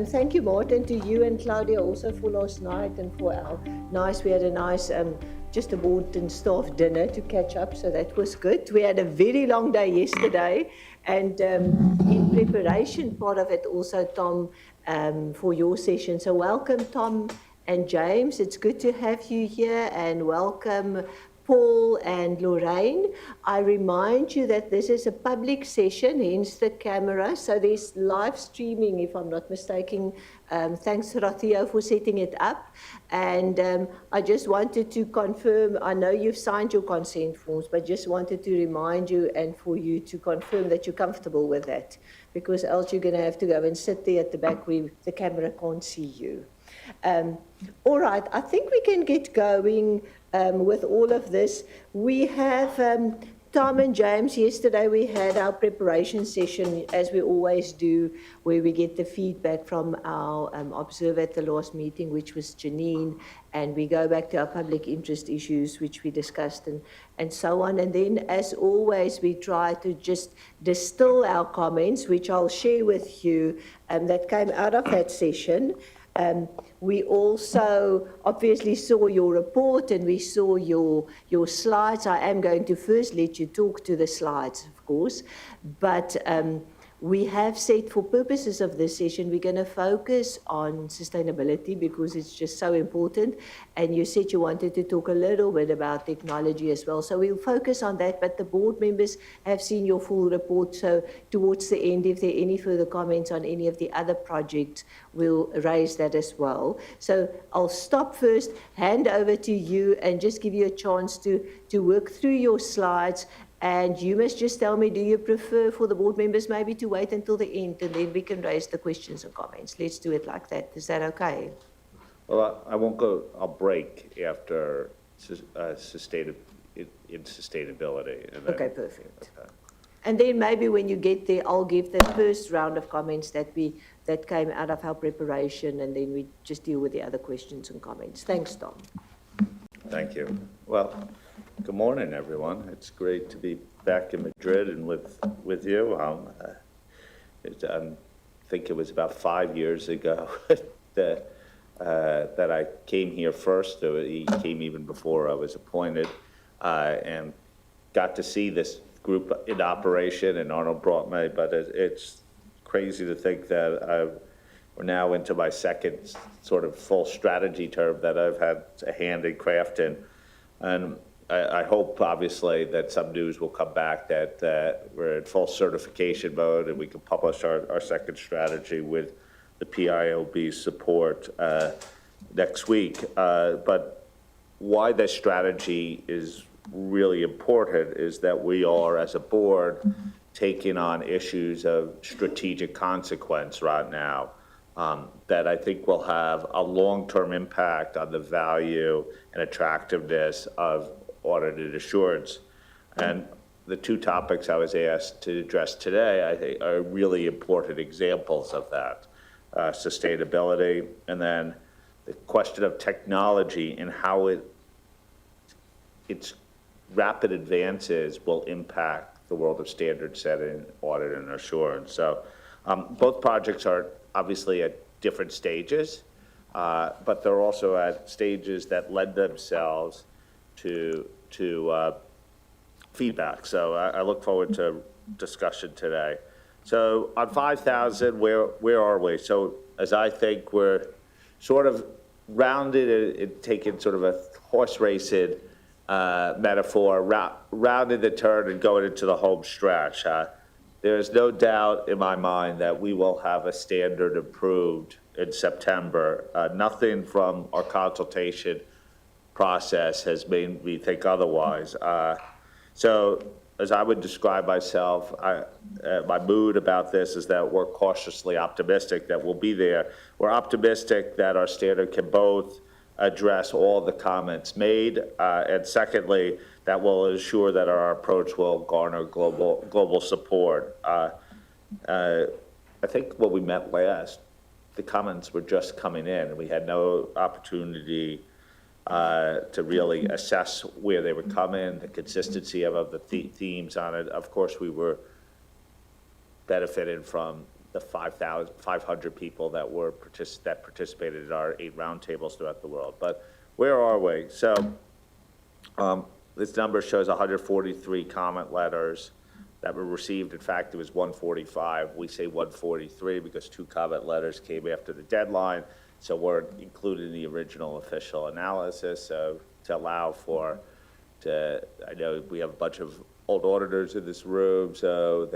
Thank you, Martin, to you and Claudia also for last night and for we had a nice, just a board and staff dinner to catch up, so that was good. We had a very long day yesterday, and in preparation, part of it also, Tom, for your session. So welcome, Tom and James. It's good to have you here, and welcome, Paul and Lorraine. I remind you that this is a public session, hence the camera. So there's live streaming, if I'm not mistaken. Thanks, Rathio, for setting it up. And I just wanted to confirm, I know you've signed your consent forms, but just wanted to remind you and for you to confirm that you're comfortable with that, because else you're going to have to go and sit there at the back where the camera can't see you. All right, I think we can get going with all of this. We have Tom and James. Yesterday we had our preparation session, as we always do, where we get the feedback from our observer at the last meeting, which was Janine, and we go back to our public interest issues, which we discussed, and so on. And then, as always, we try to just distill our comments, which I'll share with you, that came out of that session. We also obviously saw your report and we saw your slides. I am going to first let you talk to the slides, of course, but we have said for purposes of this session, we're going to focus on sustainability because it's just so important. And you said you wanted to talk a little bit about technology as well. So we'll focus on that, but the board members have seen your full report. So towards the end, if there are any further comments on any of the other projects, we'll raise that as well. So I'll stop first, hand over to you, and just give you a chance to work through your slides. And you must just tell me, do you prefer for the board members maybe to wait until the end, and then we can raise the questions and comments? Let's do it like that. Is that okay? Well, I won't go, I'll break after sustainability. And then, okay, perfect. Okay. And then maybe when you get there, I'll give the first round of comments that came out of our preparation, and then we just deal with the other questions and comments. Thanks, Tom. Thank you. Well, good morning, everyone. It's great to be back in Madrid and with you. I think it was about 5 years ago that I came here first. He came even before I was appointed, and got to see this group in operation, and Arnold brought me, but it's crazy to think that we're now into my second sort of full strategy term that I've had a hand in crafting. And I hope, obviously, that some news will come back that we're in full certification mode and we can publish our second strategy with the PIOB support next week. But why this strategy is really important is that we are, as a board, taking on issues of strategic consequence right now. That I think will have a long-term impact on the value and attractiveness of audited assurance. And the two topics I was asked to address today, I think, are really important examples of that. Sustainability, and then the question of technology and how its rapid advances will impact the world of standard setting, audit, and assurance. So both projects are obviously at different stages, but they're also at stages that lend themselves to feedback. So I look forward to discussion today. So on 5,000, where are we? So as I think we're sort of rounded and taking sort of a horse racing metaphor, rounded the turn and going into the home stretch. There's no doubt in my mind that we will have a standard approved in September. Nothing from our consultation process has made me think otherwise. So as I would describe myself, my mood about this is that we're cautiously optimistic that we'll be there. We're optimistic that our standard can both address all the comments made, and secondly, that will ensure that our approach will garner global support. I think when we met last, the comments were just coming in, and we had no opportunity to really assess where they would come in, the consistency of the themes on it. Of course, we were benefiting from the 500 people that that participated in our 8 roundtables throughout the world. But where are we? So this number shows 143 comment letters that were received. In fact, it was 145. We say 143 because 2 comment letters came after the deadline, so weren't included in the original official analysis. So to allow for, I know we have a bunch of old auditors in this room, so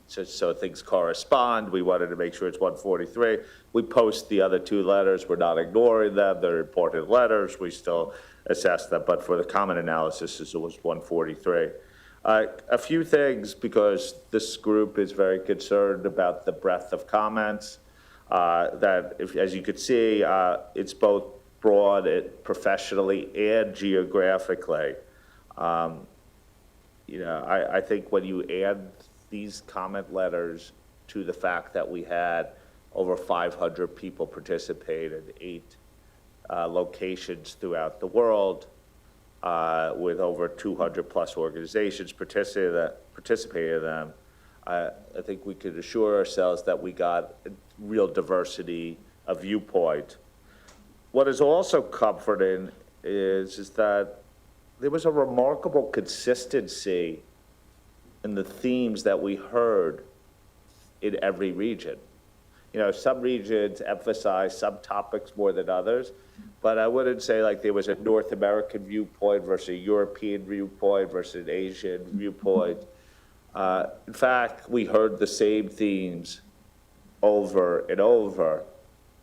so things correspond. We wanted to make sure it's 143. We post the other 2 letters. We're not ignoring them. They're important letters. We still assess them, but for the comment analysis, it was 143. A few things, because this group is very concerned about the breadth of comments, as you could see, it's both broad, professionally and geographically. I think when you add these comment letters to the fact that we had over 500 people participate in 8 locations throughout the world, with over 200 plus organizations participating in them, I think we could assure ourselves that we got real diversity of viewpoint. What is also comforting is that there was a remarkable consistency in the themes that we heard in every region. Some regions emphasize some topics more than others, but I wouldn't say like there was a North American viewpoint versus a European viewpoint versus an Asian viewpoint. In fact, we heard the same themes over and over.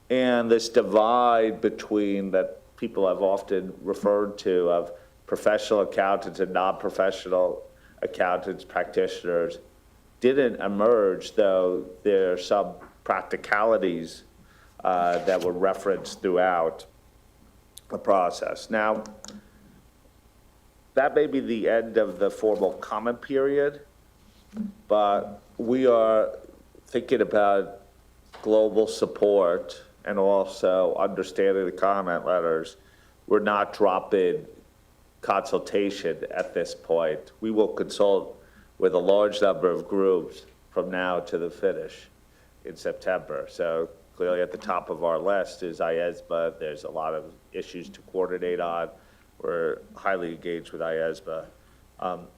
And this divide between that people have often referred to of professional accountants and non-professional accountants, practitioners, didn't emerge, though there are some practicalities that were referenced throughout the process. Now, that may be the end of the formal comment period, but we are thinking about global support and also understanding the comment letters. We're not dropping consultation at this point. We will consult with a large number of groups from now to the finish in September. So clearly at the top of our list is IAASB. There's a lot of issues to coordinate on. We're highly engaged with IAASB.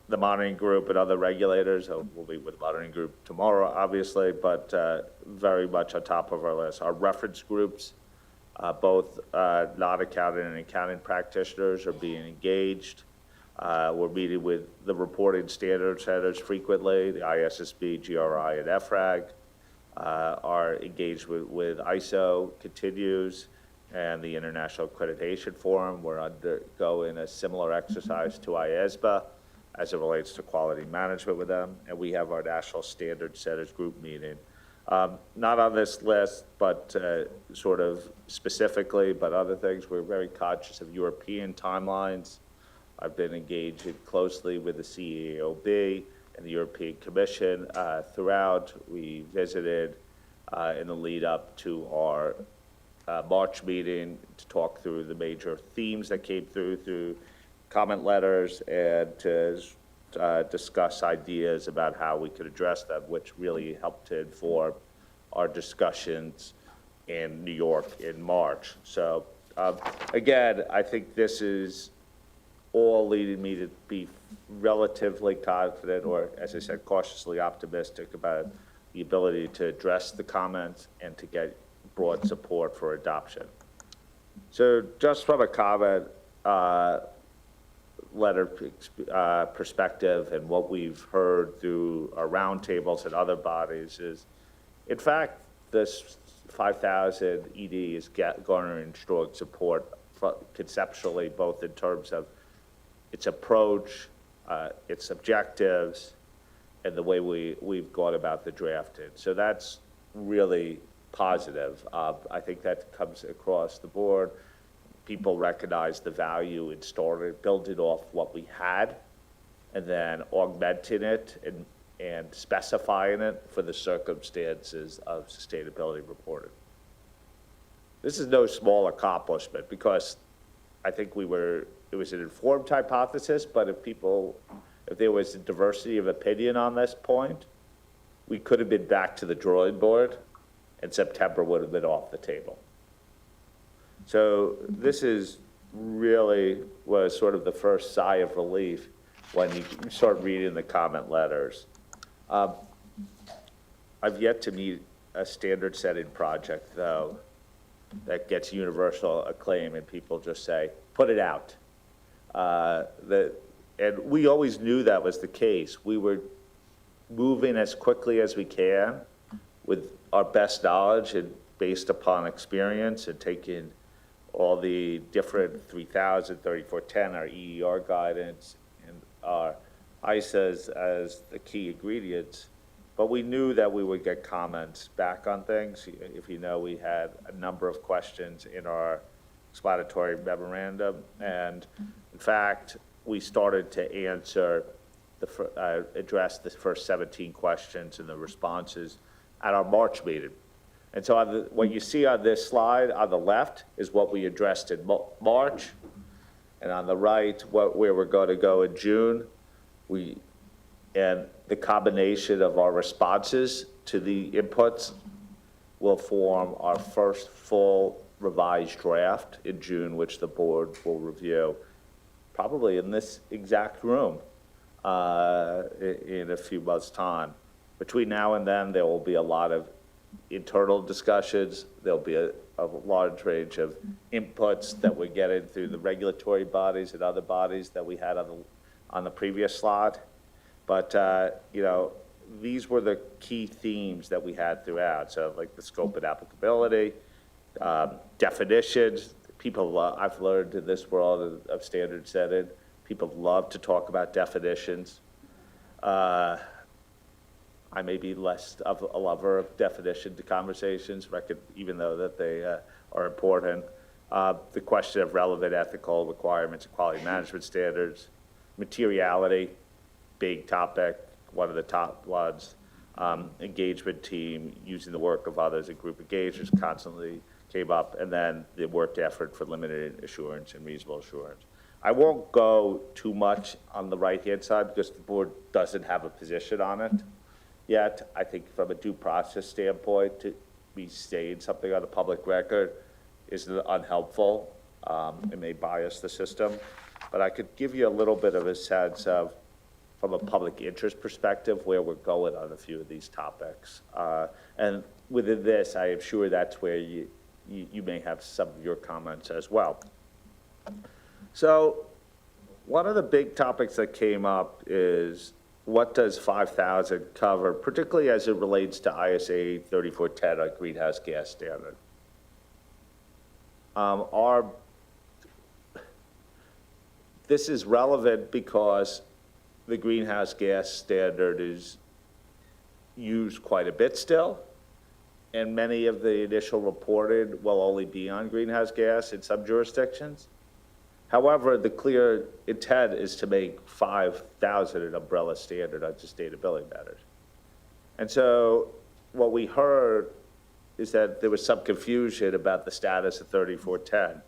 The monitoring group and other regulators, we'll meet with the monitoring group tomorrow, obviously, but very much on top of our list. Our reference groups, both non-accounting and accounting practitioners, are being engaged. We're meeting with the reporting standard setters frequently, the IAASB, GRI, and FRAG. Are engaged with ISO continues, and the International Accreditation Forum. We're undergoing a similar exercise to IAASB as it relates to quality management with them, and we have our National Standard Setters Group meeting. Not on this list, but sort of specifically, but other things, we're very conscious of European timelines. I've been engaging closely with the CEOB and the European Commission throughout. We visited in the lead up to our March meeting to talk through the major themes that came through comment letters, and to discuss ideas about how we could address them, which really helped to inform our discussions in New York in March. So again, I think this is all leading me to be relatively confident, or as I said, cautiously optimistic about the ability to address the comments and to get broad support for adoption. So just from a comment letter perspective and what we've heard through our roundtables and other bodies is, in fact, this 5,000 ED is garnering strong support conceptually, both in terms of its approach, its objectives, and the way we've gone about the drafting. So that's really positive. I think that comes across the board. People recognize the value in building off what we had and then augmenting it and specifying it for the circumstances of sustainability reporting. This is no small accomplishment, because I think it was an informed hypothesis, but if there was a diversity of opinion on this point, we could have been back to the drawing board, and September would have been off the table. So this is really was sort of the first sigh of relief when you start reading the comment letters. I've yet to meet a standard setting project, though, that gets universal acclaim and people just say, put it out. And we always knew that was the case. We were moving as quickly as we can with our best knowledge and based upon experience and taking all the different 3000, 3410, our EER guidance, and our ISAs as the key ingredients. But we knew that we would get comments back on things. If you know, we had a number of questions in our explanatory memorandum. And in fact, we started to address the first 17 questions and the responses at our March meeting. And so what you see on this slide on the left is what we addressed in March, and on the right, where we're going to go in June. And the combination of our responses to the inputs will form our first full revised draft in June, which the board will review probably in this exact room in a few months' time. Between now and then, there will be a lot of internal discussions. There'll be a large range of inputs that we're getting through the regulatory bodies and other bodies that we had on the previous slide. But, you know, these were the key themes that we had throughout. So like the scope and applicability, definitions. People, I've learned in this world of standard setting, people love to talk about definitions. I may be less of a lover of definition to conversations, even though that they are important. The question of relevant ethical requirements and quality management standards, materiality, big topic, one of the top ones. Engagement team, using the work of others and group engagers constantly came up, and then the work effort for limited assurance and reasonable assurance. I won't go too much on the right-hand side because the board doesn't have a position on it yet. I think from a due process standpoint, to be saying something on the public record is unhelpful. It may bias the system, but I could give you a little bit of a sense of, from a public interest perspective, where we're going on a few of these topics. And within this, I am sure that's where you may have some of your comments as well. So one of the big topics that came up is, what does 5,000 cover, particularly as it relates to ISA 3410, our greenhouse gas standard? This is relevant because the greenhouse gas standard is used quite a bit still, and many of the initial reported will only be on greenhouse gas in some jurisdictions. However, the clear intent is to make 5,000 an umbrella standard on sustainability matters. And so what we heard is that there was some confusion about the status of 3410.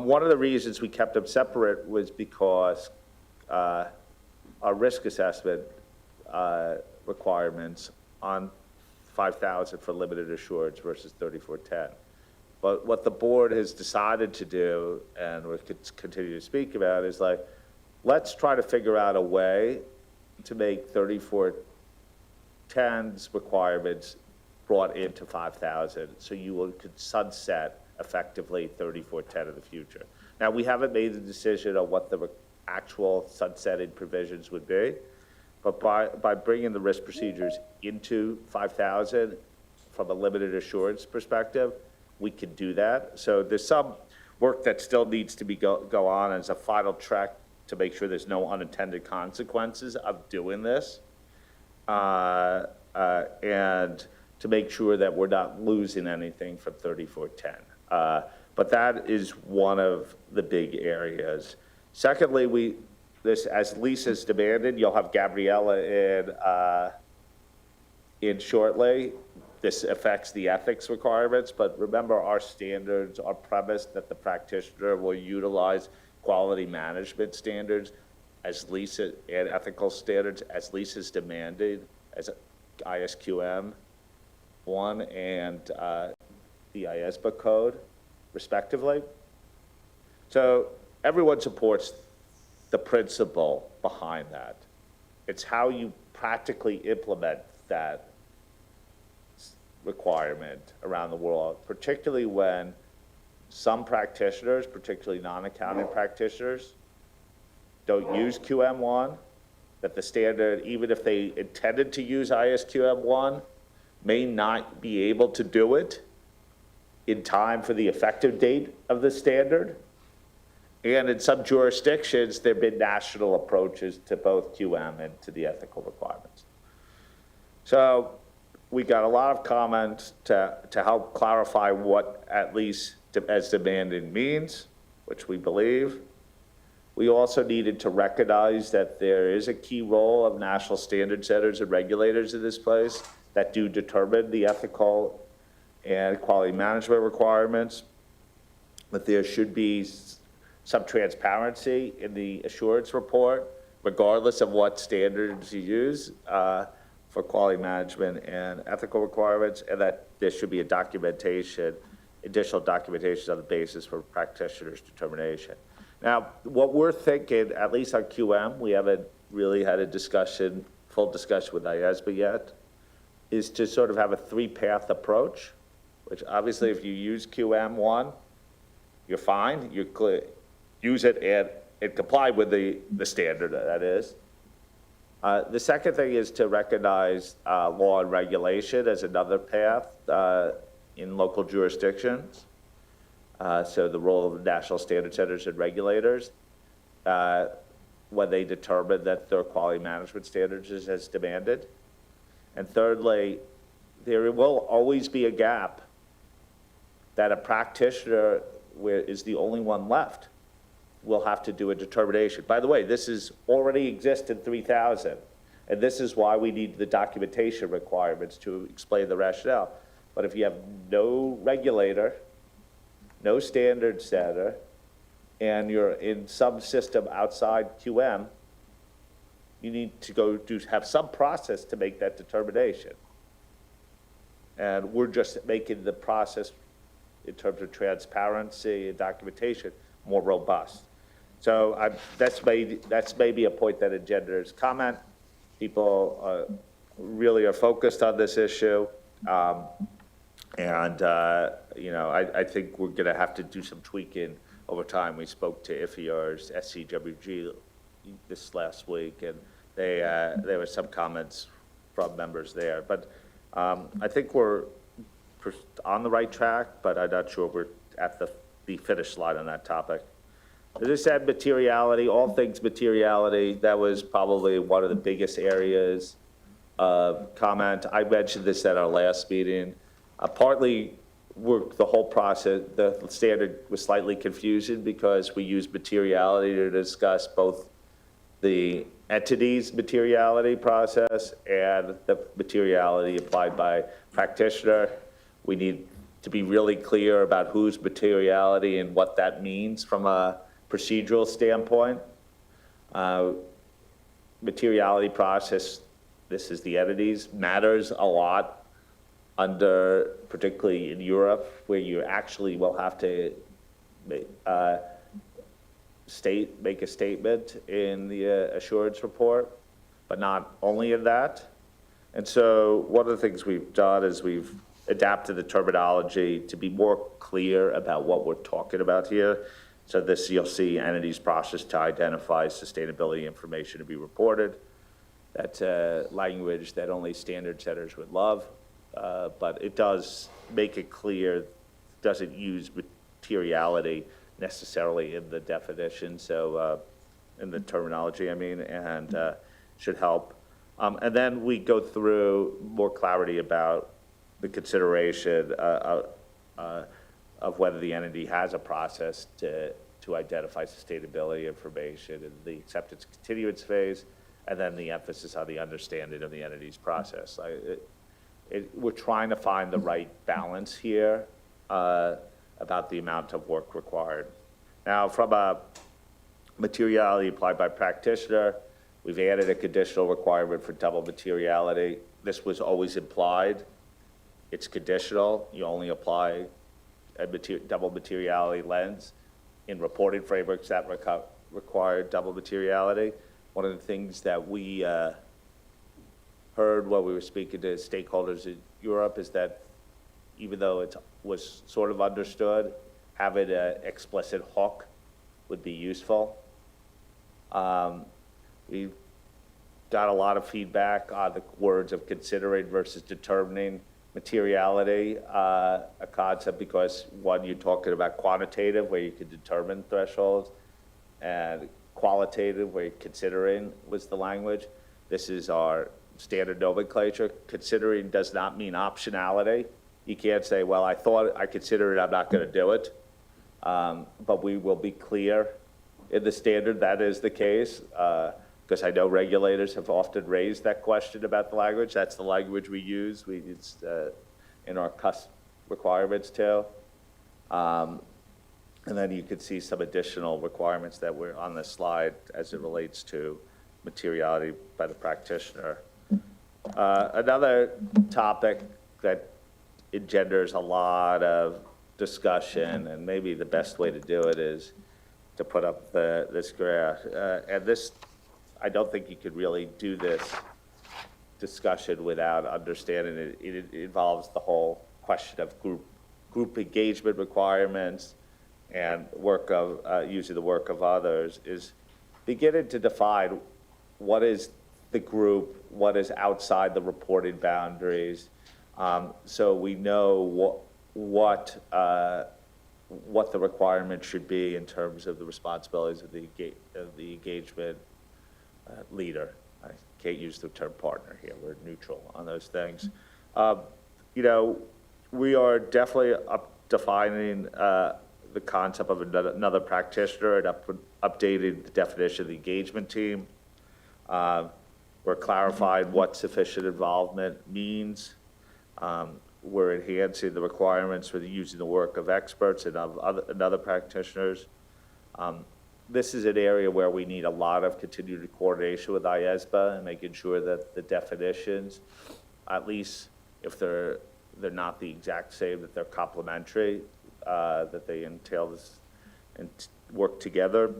One of the reasons we kept them separate was because our risk assessment requirements on 5,000 for limited assurance versus 3410. But what the board has decided to do, and we'll continue to speak about, is like, let's try to figure out a way to make 3410's requirements brought into 5,000, so you could sunset effectively 3410 in the future. Now, we haven't made the decision on what the actual sunsetting provisions would be, but by bringing the risk procedures into 5,000 from a limited assurance perspective, we can do that. So there's some work that still needs to be go on as a final track to make sure there's no unintended consequences of doing this, and to make sure that we're not losing anything from 3410. But that is one of the big areas. Secondly, as Lisa's demanded, you'll have Gabriella in shortly. This affects the ethics requirements, but remember, our standards are premised that the practitioner will utilize quality management standards as Lisa, and ethical standards as Lisa's demanded, ISQM 1 and the IAASB code, respectively. So everyone supports the principle behind that. It's how you practically implement that requirement around the world, particularly when some practitioners, particularly non-accounting practitioners, don't use QM1, that the standard, even if they intended to use ISQM1, may not be able to do it in time for the effective date of the standard. And in some jurisdictions, there have been national approaches to both QM and to the ethical requirements. So we got a lot of comments to help clarify what at least as demanded means, which we believe. We also needed to recognize that there is a key role of national standard setters and regulators in this place that do determine the ethical and quality management requirements, that there should be some transparency in the assurance report, regardless of what standards you use for quality management and ethical requirements, and that there should be a documentation, additional documentation on the basis for practitioners' determination. Now, what we're thinking, at least on QM, we haven't really had a discussion, full discussion with IAASB yet, is to sort of have a three-path approach, which obviously if you use QM1, you're fine, you're clear, use it and comply with the standard, that is. The second thing is to recognize law and regulation as another path in local jurisdictions. So the role of national standard setters and regulators when they determine that their quality management standards is as demanded. And thirdly, there will always be a gap that a practitioner is the only one left will have to do a determination. By the way, this is already exists in 3000, and this is why we need the documentation requirements to explain the rationale. But if you have no regulator, no standard setter, and you're in some system outside QM, you need to have some process to make that determination. And we're just making the process in terms of transparency and documentation more robust. So that's maybe a point that engenders comment. People really are focused on this issue. You know, I think we're gonna have to do some tweaking over time. We spoke to IFIAR's SCWG this last week, and there were some comments from members there. But I think we're on the right track, but I'm not sure we're at the finish line on that topic. As I said, materiality, all things materiality, that was probably one of the biggest areas of comment. I mentioned this at our last meeting. Partly, the whole process, the standard was slightly confusing because we used materiality to discuss both the entity's materiality process and the materiality applied by practitioner. We need to be really clear about whose materiality and what that means from a procedural standpoint. Materiality process, this is the entities, matters a lot under, particularly in Europe, where you actually will have to make a statement in the assurance report, but not only in that. And so one of the things we've done is we've adapted the terminology to be more clear about what we're talking about here. So this, you'll see entities process to identify sustainability information to be reported. That's language that only standard setters would love, but it does make it clear, doesn't use materiality necessarily in the definition, so in the terminology, I mean, and should help. And then we go through more clarity about the consideration of whether the entity has a process to identify sustainability information in the acceptance continuance phase, and then the emphasis on the understanding of the entity's process. We're trying to find the right balance here about the amount of work required. Now, from a materiality applied by practitioner, we've added a conditional requirement for double materiality. this was always implied. It's conditional. You only apply a double materiality lens in reporting frameworks that require double materiality. One of the things that we heard while we were speaking to stakeholders in Europe is that even though it was sort of understood, having an explicit hook would be useful. We got a lot of feedback on the words of considering versus determining materiality, a concept because, one, you're talking about quantitative, where you can determine thresholds, and qualitative, where considering was the language. This is our standard nomenclature. Considering does not mean optionality. You can't say, well, I thought I considered it, I'm not going to do it. But we will be clear in the standard that is the case, because I know regulators have often raised that question about the language. That's the language we use. It's in our requirements too. And then you could see some additional requirements that were on the slide as it relates to materiality by the practitioner. Another topic that engenders a lot of discussion, and maybe the best way to do it is to put up this graph. And this, I don't think you could really do this discussion without understanding it. It involves the whole question of group engagement requirements and work of using the work of others, is beginning to define what is the group, what is outside the reporting boundaries, so we know what the requirement should be in terms of the responsibilities of the engagement leader. I can't use the term partner here. We're neutral on those things. You know, we are definitely defining the concept of another practitioner and updating the definition of the engagement team. We're clarifying what sufficient involvement means. We're enhancing the requirements for using the work of experts and of other practitioners. This is an area where we need a lot of continued coordination with IAASB and making sure that the definitions, at least if they're not the exact same, that they're complementary, that they entail this and work together.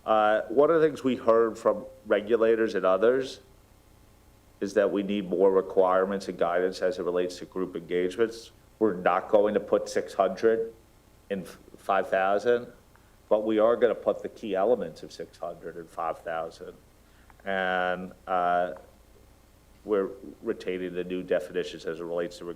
One of the things we heard from regulators and others is that we need more requirements and guidance as it relates to group engagements. We're not going to put 600 in 5,000, but we are going to put the key elements of 600 in 5,000. And we're retaining the new definitions as it relates to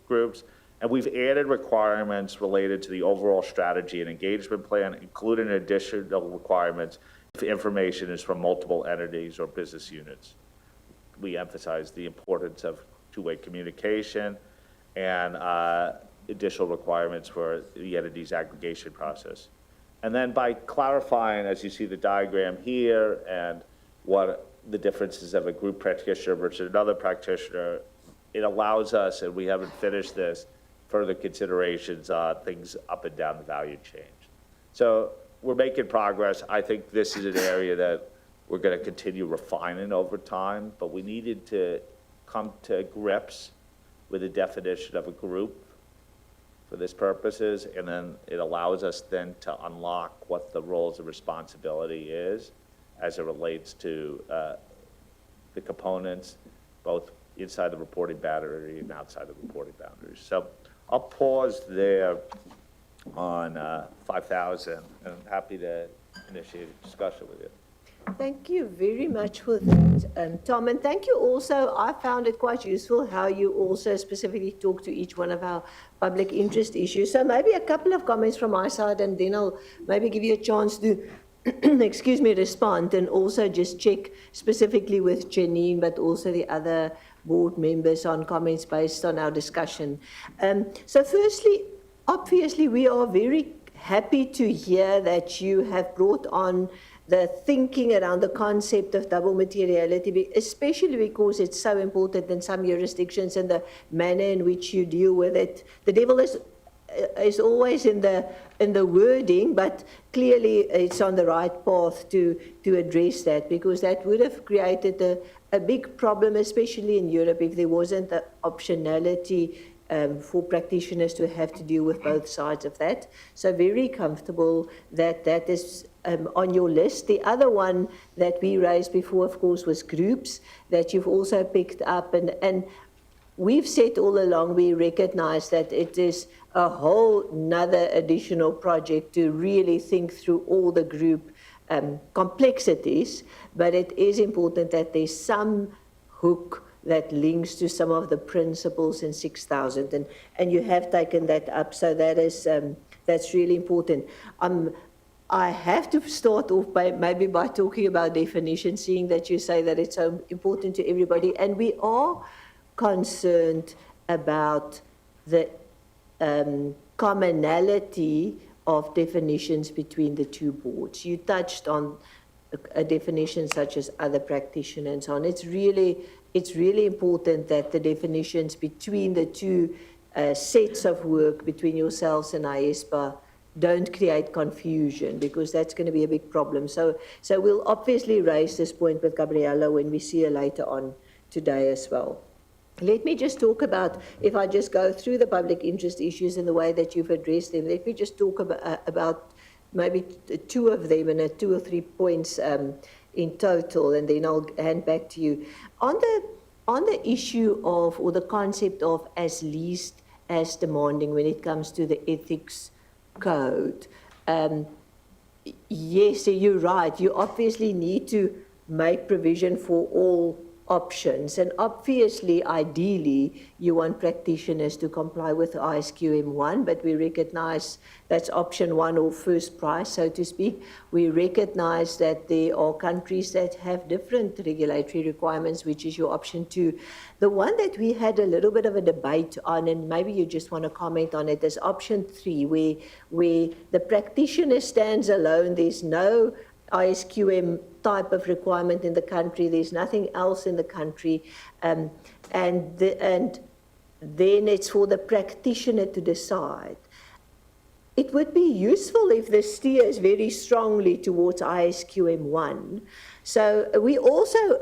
groups. And we've added requirements related to the overall strategy and engagement plan, including additional requirements if information is from multiple entities or business units. We emphasize the importance of two-way communication and additional requirements for the entity's aggregation process. And then by clarifying, as you see the diagram here, and what the differences of a group practitioner versus another practitioner, it allows us, and we haven't finished this, further considerations on things up and down the value chain. So we're making progress. I think this is an area that we're going to continue refining over time, but we needed to come to grips with the definition of a group for this purposes, and then it allows us then to unlock what the roles and responsibility is as it relates to the components, both inside the reporting boundary and outside the reporting boundaries. So I'll pause there on 5,000, and I'm happy to initiate a discussion with you. Thank you very much for that, Tom. And thank you also. I found it quite useful how you also specifically talk to each one of our public interest issues. So maybe a couple of comments from my side, and then I'll maybe give you a chance to, excuse me, respond, and also just check specifically with Janine, but also the other board members on comments based on our discussion. So firstly, obviously, we are very happy to hear that you have brought on the thinking around the concept of double materiality, especially because it's so important in some jurisdictions and the manner in which you deal with it. The devil is is always in the wording, but clearly it's on the right path to address that, because that would have created a big problem, especially in Europe, if there wasn't the optionality for practitioners to have to deal with both sides of that. So very comfortable that that is on your list. The other one that we raised before, of course, was groups that you've also picked up. And we've said all along, we recognize that it is a whole nother additional project to really think through all the group complexities, but it is important that there's some hook that links to some of the principles in 6,000, and you have taken that up, so that is that's really important. I have to start off maybe by talking about definition, seeing that you say that it's so important to everybody, and we are concerned about the commonality of definitions between the two boards. You touched on a definition such as other practitioner and so on. It's really important that the definitions between the two sets of work between yourselves and IAASB don't create confusion, because that's going to be a big problem. So we'll obviously raise this point with Gabriella when we see her later on today as well. Let me just talk about, if I just go through the public interest issues in the way that you've addressed them, let me just talk about maybe two of them and 2 or 3 points in total, and then I'll hand back to you. On the issue of, or the concept of as least as demanding when it comes to the ethics code, yes, you're right. You obviously need to make provision for all options, and obviously, ideally, you want practitioners to comply with ISQM1, but we recognize that's option 1 or first prize, so to speak. We recognize that there are countries that have different regulatory requirements, which is your option 2. The one that we had a little bit of a debate on, and maybe you just want to comment on it, is option 3, where the practitioner stands alone. There's no ISQM type of requirement in the country. There's nothing else in the country, and then it's for the practitioner to decide. It would be useful if the steers very strongly towards ISQM1. So we also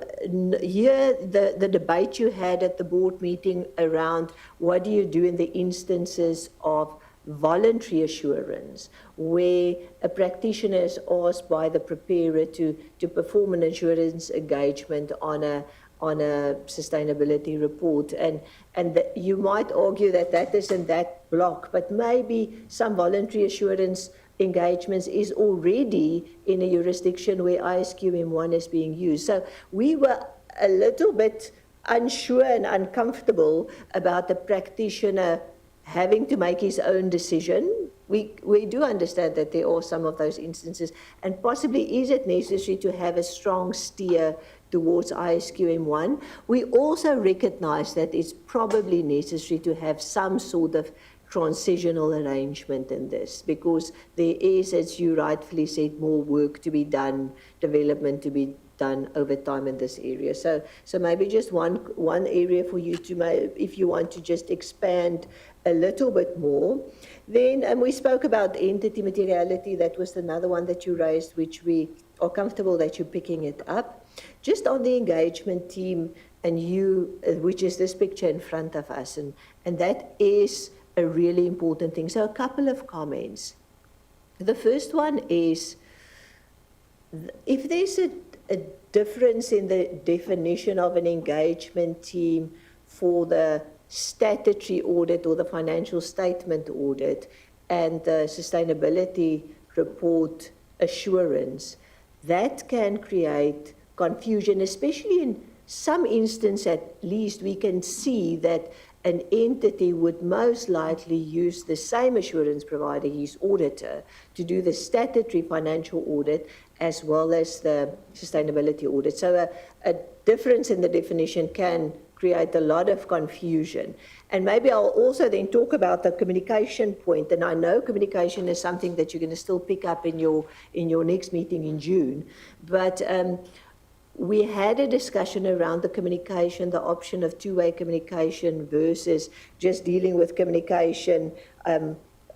hear the debate you had at the board meeting around what do you do in the instances of voluntary assurance, where a practitioner is asked by the preparer to perform an assurance engagement on a sustainability report, and you might argue that that isn't that block, but maybe some voluntary assurance engagements is already in a jurisdiction where ISQM1 is being used. So we were a little bit unsure and uncomfortable about the practitioner having to make his own decision. We do understand that there are some of those instances, and possibly is it necessary to have a strong steer towards ISQM1. We also recognize that it's probably necessary to have some sort of transitional arrangement in this, because there is, as you rightfully said, more work to be done, development to be done over time in this area. So maybe just one area for you to, if you want to just expand a little bit more. Then we spoke about entity materiality. That was another one that you raised, which we are comfortable that you're picking it up. Just on the engagement team, and you, which is this picture in front of us, and that is a really important thing. So a couple of comments. The first one is, if there's a difference in the definition of an engagement team for the statutory audit or the financial statement audit and the sustainability report assurance, that can create confusion, especially in some instances. At least we can see that an entity would most likely use the same assurance provider, his auditor, to do the statutory financial audit as well as the sustainability audit. So a difference in the definition can create a lot of confusion. And maybe I'll also then talk about the communication point. And I know communication is something that you're going to still pick up in your next meeting in June. But we had a discussion around the communication, the option of two-way communication versus just dealing with communication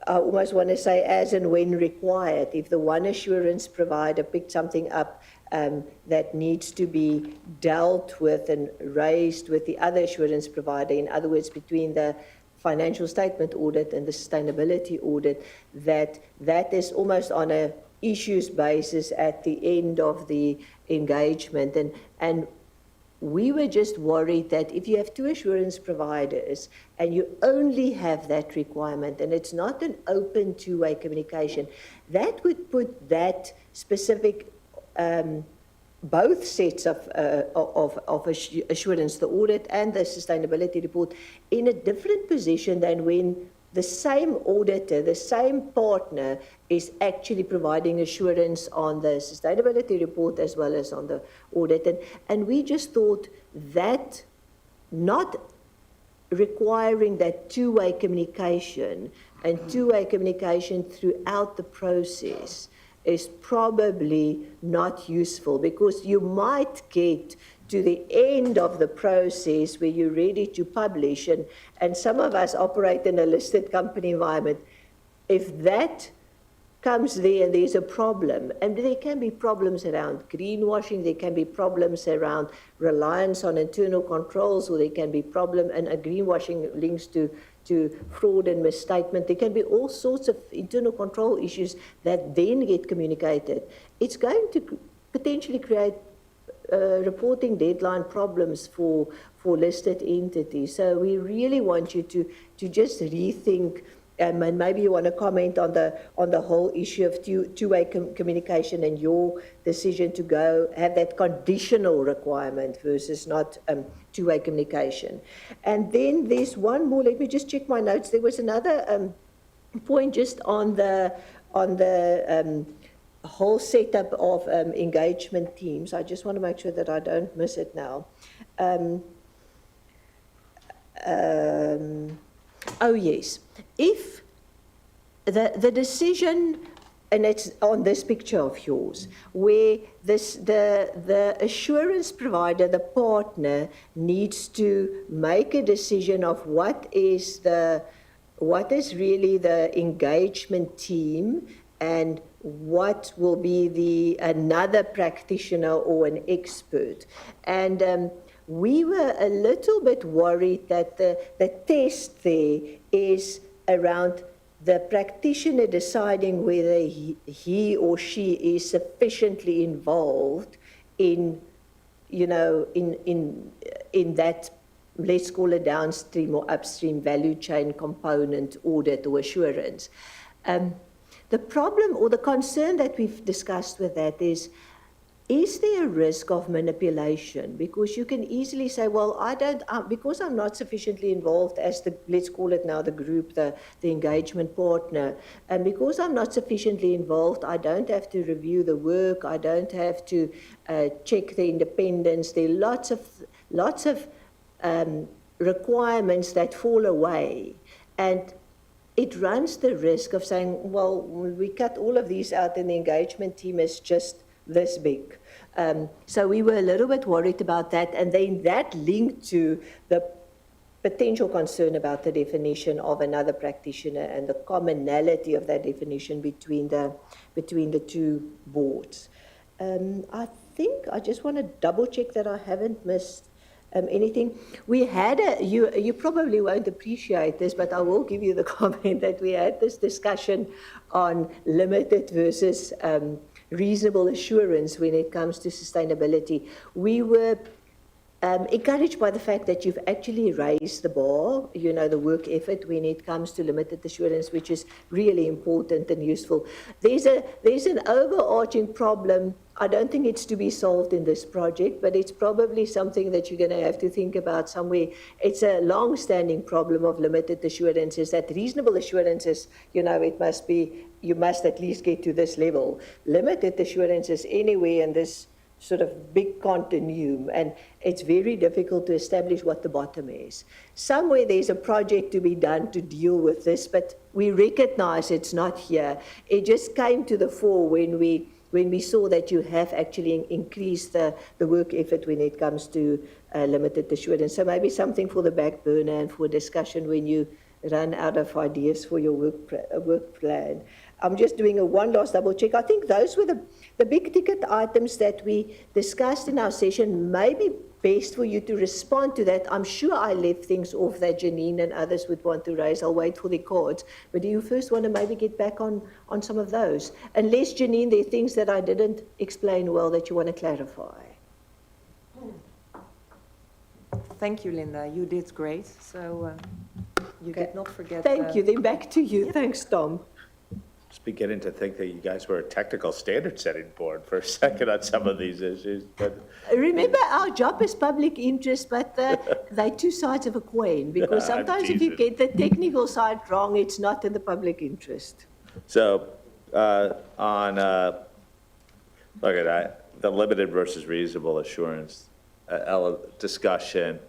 I almost want to say as and when required. If the one assurance provider picked something up that needs to be dealt with and raised with the other assurance provider, in other words, between the financial statement audit and the sustainability audit, that is almost on a issues basis at the end of the engagement. And we were just worried that if you have two assurance providers and you only have that requirement and it's not an open two-way communication, that would put that specific both sets of assurance, the audit and the sustainability report, in a different position than when the same auditor, the same partner, is actually providing assurance on the sustainability report as well as on the audit. And we just thought that not requiring that two-way communication and two-way communication throughout the process is probably not useful, because you might get to the end of the process where you're ready to publish, and some of us operate in a listed company environment. If that comes there and there's a problem, and there can be problems around greenwashing, there can be problems around reliance on internal controls, or there can be problem, and greenwashing links to fraud and misstatement. There can be all sorts of internal control issues that then get communicated. It's going to potentially create reporting deadline problems for listed entities. So we really want you to just rethink, and maybe you want to comment on the whole issue of two-way communication and your decision to go have that conditional requirement versus not two-way communication. And then there's one more. Let me just check my notes. There was another point just on the whole setup of engagement teams. I just want to make sure that I don't miss it now. Oh yes, if the decision, and it's on this picture of yours, where the assurance provider, the partner, needs to make a decision of what is really the engagement team and what will be another practitioner or an expert. And we were a little bit worried that the test there is around the practitioner deciding whether he or she is sufficiently involved in that, let's call it downstream or upstream value chain component audit or assurance. The problem or the concern that we've discussed with that is there a risk of manipulation? Because you can easily say, well, because I'm not sufficiently involved as let's call it now the group, the engagement partner, and because I'm not sufficiently involved, I don't have to review the work, I don't have to check the independence. There are lots of requirements that fall away. And it runs the risk of saying, well, we cut all of these out and the engagement team is just this big. So we were a little bit worried about that, and then that linked to the potential concern about the definition of another practitioner and the commonality of that definition between the two boards. I think I just want to double check that I haven't missed anything. We had you probably won't appreciate this, but I will give you the comment that we had this discussion on limited versus reasonable assurance when it comes to sustainability. We were encouraged by the fact that you've actually raised the bar, the work effort when it comes to limited assurance, which is really important and useful. There's an overarching problem. I don't think it's to be solved in this project, but it's probably something that you're going to have to think about somewhere. It's a long-standing problem of limited assurances, that reasonable assurances, you must at least get to this level. Limited assurances anywhere in this sort of big continuum, and it's very difficult to establish what the bottom is. Somewhere there's a project to be done to deal with this, but we recognize it's not here. It just came to the fore when we saw that you have actually increased the work effort when it comes to limited assurance. So maybe something for the back burner and for discussion when you run out of ideas for your work plan. I'm just doing one last double check. I think those were the big ticket items that we discussed in our session. Maybe best for you to respond to that. I'm sure I left things off that Janine and others would want to raise. I'll wait for the cards. But do you first want to maybe get back on some of those? Unless, Janine, there are things that I didn't explain well that you want to clarify. Thank you, Linda. You did great. So you Okay. did not forget. Thank you. Then back to you. Thanks, Tom. Just beginning to think that you guys were a technical standard setting board for a second on some of these issues, but Remember, our job is public interest, but they're two sides of a coin, because I'm sometimes if you teasing. get the technical side wrong, it's not in the public interest. so, look at that, the limited versus reasonable assurance discussion,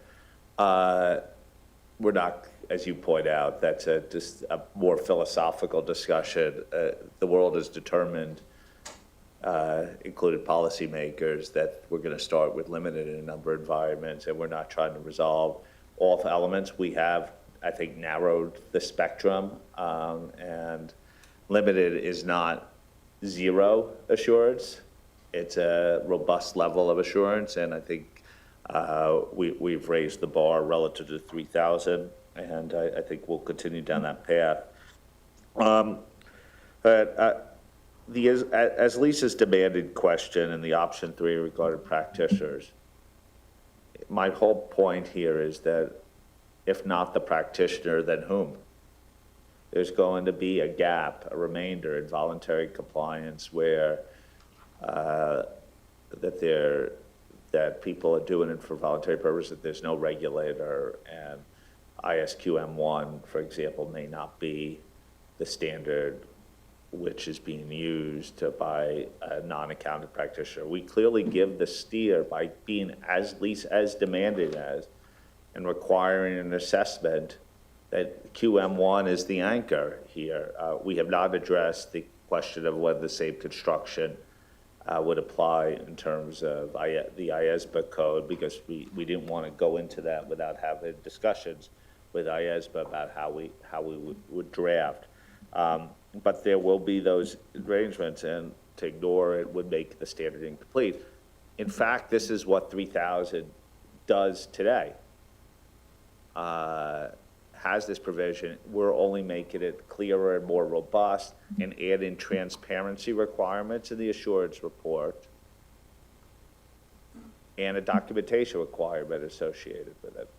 we're not, as you point out, that's just a more philosophical discussion. The world is determined, included policymakers, that we're going to start with limited in a number of environments, and we're not trying to resolve all elements. We have, I think, narrowed the spectrum, and limited is not zero assurance. It's a robust level of assurance, and I think we've raised the bar relative to 3,000, and I think we'll continue down that path. But as Lisa's demanded question in the option 3 regarding practitioners, my whole point here is that if not the practitioner, then whom? There's going to be a gap, a remainder in voluntary compliance where that people are doing it for voluntary purposes, that there's no regulator, and ISQM1, for example, may not be the standard which is being used by a non-accountant practitioner. We clearly give the steer by being at least as demanding as and requiring an assessment that QM1 is the anchor here. We have not addressed the question of whether the same construction would apply in terms of the IAASB code, because we didn't want to go into that without having discussions with IAASB about how we would draft. But there will be those arrangements, and to ignore it would make the standard incomplete. In fact, this is what 3,000 does today. Has this provision. We're only making it clearer and more robust, and adding transparency requirements in the assurance report and a documentation requirement associated with it.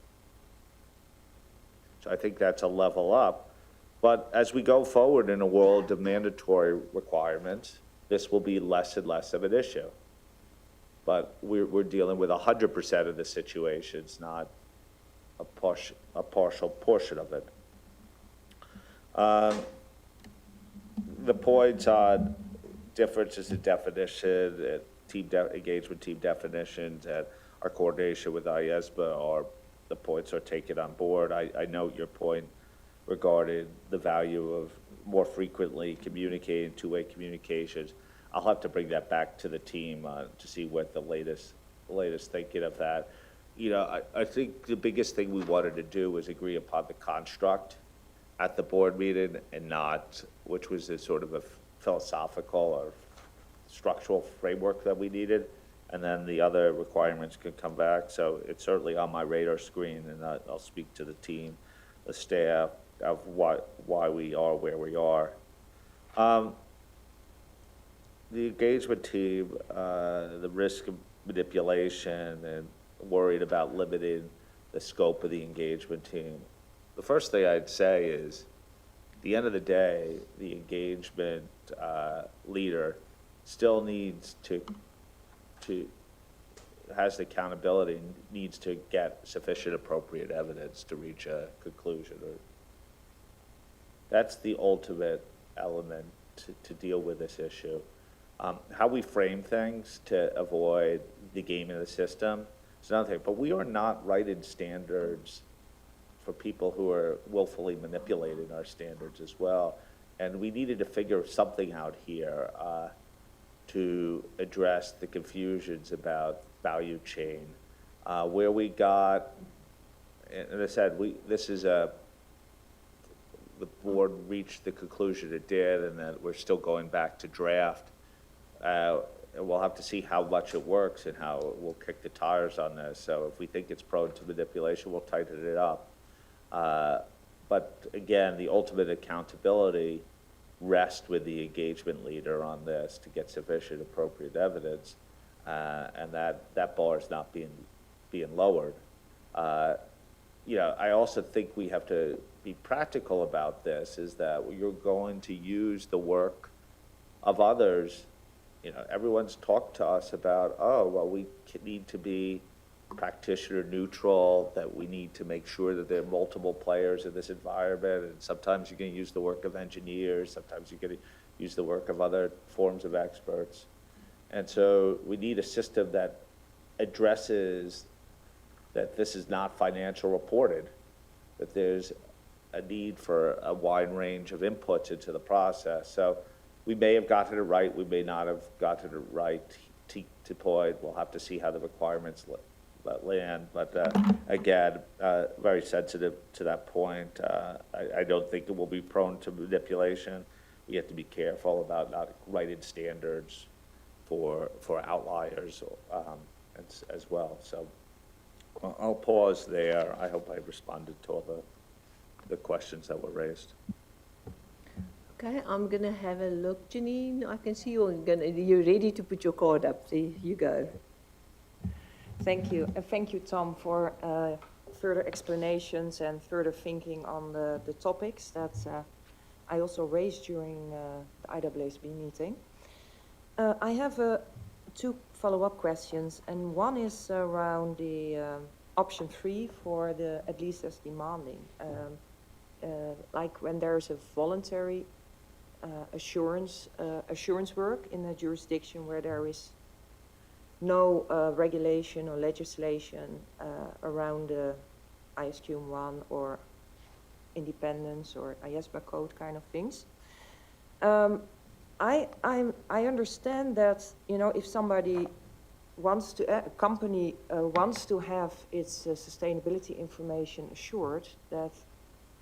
So I think that's a level up. But as we go forward in a world of mandatory requirements, this will be less and less of an issue. But we're dealing with 100% of the situations, not a partial portion of it. The points on differences in definition, engagement team definitions, and our coordination with IAASB the points are taken on board. I note your point regarding the value of more frequently communicating, two-way communications. I'll have to bring that back to the team to see what the latest thinking of that. You know, I think the biggest thing we wanted to do was agree upon the construct at the board meeting, and not, which was a sort of a philosophical or structural framework that we needed, and then the other requirements could come back. So it's certainly on my radar screen, and I'll speak to the team, the staff, of why we are where we are. The engagement team, the risk of manipulation and worried about limiting the scope of the engagement team. The first thing I'd say is, at the end of the day, the engagement leader still needs has the accountability, needs to get sufficient appropriate evidence to reach a conclusion. That's the ultimate element to deal with this issue. How we frame things to avoid the gaming of the system is another thing, but we are not writing standards for people who are willfully manipulating our standards as well. And we needed to figure something out here to address the confusions about value chain, where we got, and as I said, this is a the board reached the conclusion it did and that we're still going back to draft. And we'll have to see how much it works and how we'll kick the tires on this. So if we think it's prone to manipulation, we'll tighten it up. But again, the ultimate accountability rests with the engagement leader on this to get sufficient appropriate evidence, and that bar is not being lowered. I also think we have to be practical about this, is that you're going to use the work of others. Everyone's talked to us about, we need to be practitioner neutral, that we need to make sure that there are multiple players in this environment, and sometimes you're going to use the work of engineers, sometimes you're going to use the work of other forms of experts. And so we need a system that addresses that this is not financial reported, that there's a need for a wide range of inputs into the process. So we may have gotten it right, we may not have gotten it right to point. We'll have to see how the requirements land, but again, very sensitive to that point. I don't think it will be prone to manipulation. We have to be careful about not writing standards for outliers as well. So I'll pause there. I hope I responded to all the questions that were raised. Okay, I'm going to have a look. Janine, I can see you're ready to put your card up. There you go. Thank you. And thank you, Tom, for further explanations and further thinking on the topics that I also raised during the IAASB meeting. I have two follow-up questions, and one is around the option 3 for the at least as demanding. Like when there's a voluntary assurance work in a jurisdiction where there is no regulation or legislation around the ISQ1 or independence or IAASB code kind of things. I understand that, if somebody wants to, a company wants to have its sustainability information assured, that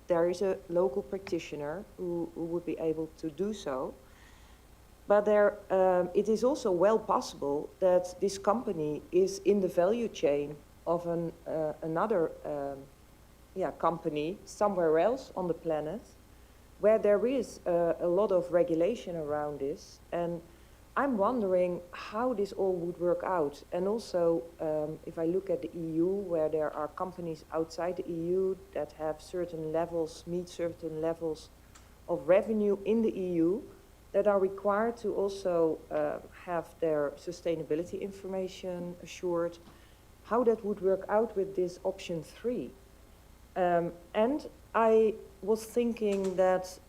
there is a local practitioner who would be able to do so. But it is also well possible that this company is in the value chain of another company somewhere else on the planet, where there is a lot of regulation around this. And I'm wondering how this all would work out. And also, if I look at the EU, where there are companies outside the EU that have certain levels, meet certain levels of revenue in the EU, that are required to also have their sustainability information assured, how that would work out with this option 3. And I was thinking that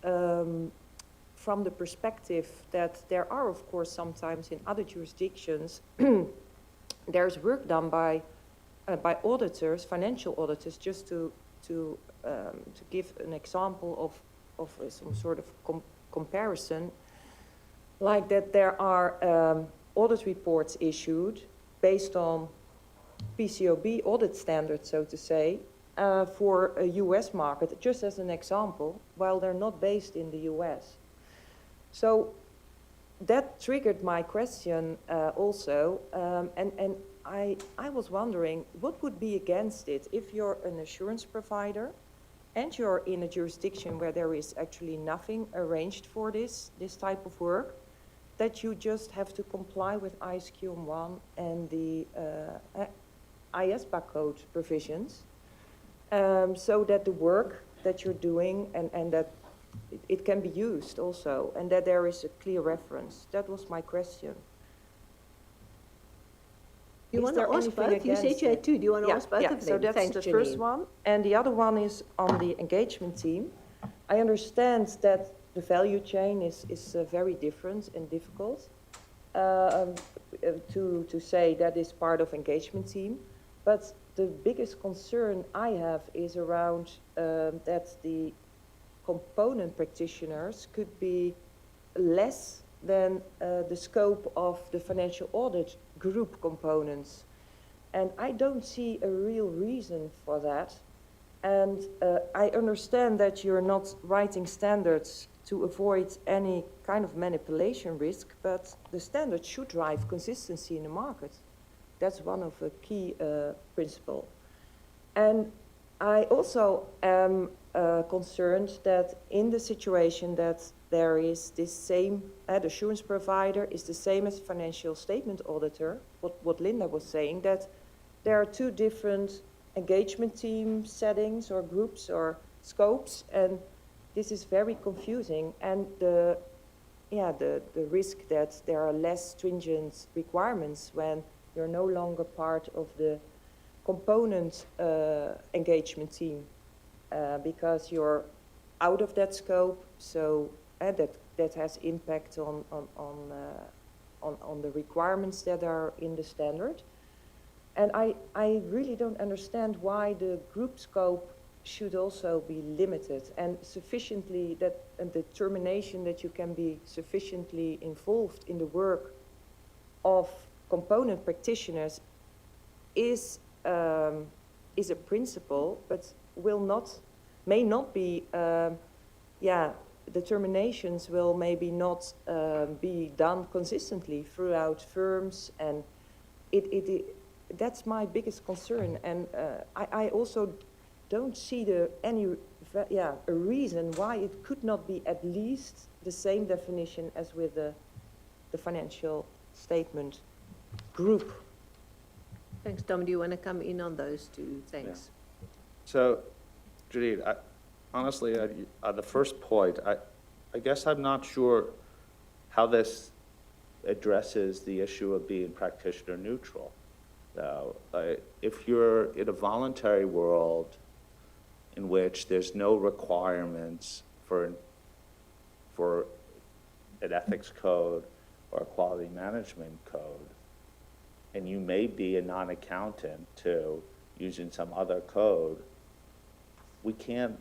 from the perspective that there are, of course, sometimes in other jurisdictions, there's work done by auditors, financial auditors, just to give an example of some sort of comparison, like that there are audit reports issued based on PCOB audit standards, so to say, for a US market, just as an example, while they're not based in the US. So that triggered my question also, and I was wondering, what would be against it if you're an assurance provider and you're in a jurisdiction where there is actually nothing arranged for this type of work, that you just have to comply with ISQ1 and the IAASB code provisions, so that the work that you're doing and that it can be used also, and that there is a clear reference. That was my question. You want to ask both? You said you had two. Do you want to ask both of them? So that's Thanks, the Janine. first one. And the other one is on the engagement team. I understand that the value chain is very different and difficult to say that is part of engagement team. But the biggest concern I have is around that the component practitioners could be less than the scope of the financial audit group components. And I don't see a real reason for that, And I understand that you're not writing standards to avoid any kind of manipulation risk, but the standards should drive consistency in the market. That's one of the key principles. And I also am concerned that in the situation that there is this same, the assurance provider is the same as financial statement auditor, what Linda was saying, that there are two different engagement team settings or groups or scopes, and this is very confusing. And the risk that there are less stringent requirements when you're no longer part of the component engagement team because you're out of that scope, so that has impact on the requirements that are in the standard. And I really don't understand why the group scope should also be limited and sufficiently and the determination that you can be sufficiently involved in the work of component practitioners is a principle, but may not be, determinations will maybe not be done consistently throughout firms, and that's my biggest concern. And I also don't see a reason why it could not be at least the same definition as with the financial statement group. Thanks, Tom. Do you want to come in on those two? Thanks. Yeah. So, Judith, honestly, on the first point, I guess I'm not sure how this addresses the issue of being practitioner neutral. If you're in a voluntary world in which there's no requirements for an ethics code or a quality management code, and you may be a non-accountant too, using some other code, we can't,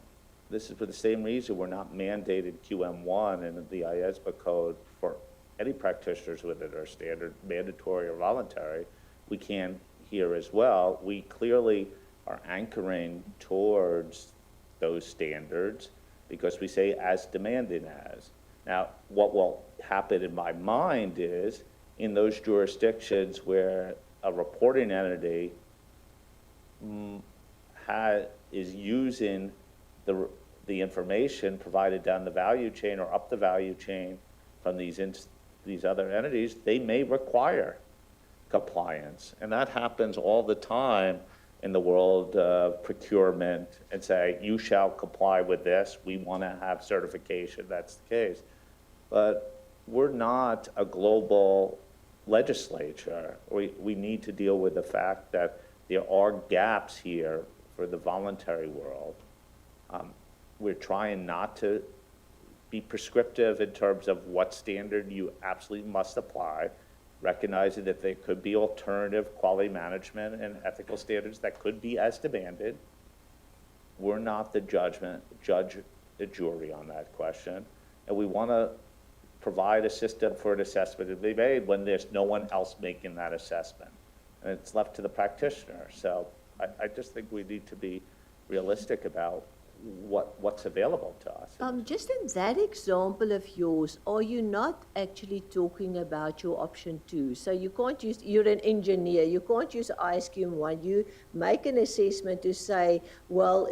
this is for the same reason we're not mandated QM1 in the IAASB code for any practitioners whether they're standard, mandatory, or voluntary. We can here as well. We clearly are anchoring towards those standards because we say as demanded as. Now, what will happen in my mind is in those jurisdictions where a reporting entity is using the information provided down the value chain or up the value chain from these other entities, they may require compliance. And that happens all the time in the world of procurement and say, you shall comply with this. We want to have certification. That's the case. But we're not a global legislature. We need to deal with the fact that there are gaps here for the voluntary world. We're trying not to be prescriptive in terms of what standard you absolutely must apply, recognizing that there could be alternative quality management and ethical standards that could be as demanded. We're not the judge, the jury on that question, and we want to provide a system for an assessment to be made when there's no one else making that assessment, and it's left to the practitioner. So I just think we need to be realistic about what's available to us. Just in that example of yours, are you not actually talking about your option 2? So you can't use, you're an engineer, you can't use ISQM 1. You make an assessment to say, well,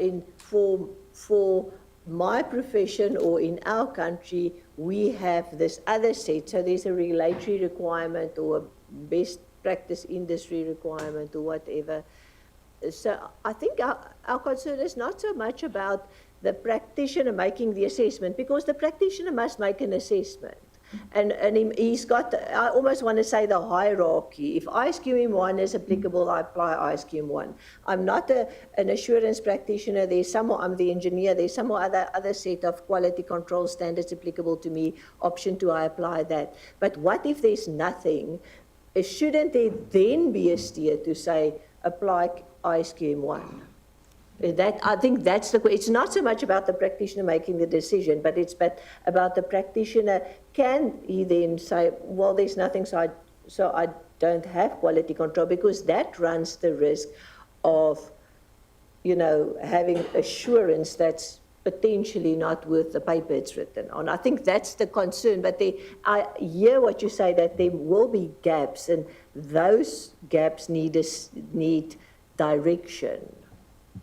for my profession or in our country, we have this other set. So there's a regulatory requirement or a best practice industry requirement or whatever. So I think our concern is not so much about the practitioner making the assessment, because the practitioner must make an assessment. And he's got, I almost want to say the hierarchy. If ISQM 1 is applicable, I apply ISQM 1. I'm not an assurance practitioner. I'm the engineer. There's some other set of quality control standards applicable to me. Option 2, I apply that. But what if there's nothing? Shouldn't there then be a steer to say, apply ISQM 1? I think that's the question. It's not so much about the practitioner making the decision, but it's about the practitioner. Can he then say, well, there's nothing, so I don't have quality control, because that runs the risk of you know, having assurance that's potentially not worth the paper it's written on. I think that's the concern, but I hear what you say, that there will be gaps, and those gaps need direction.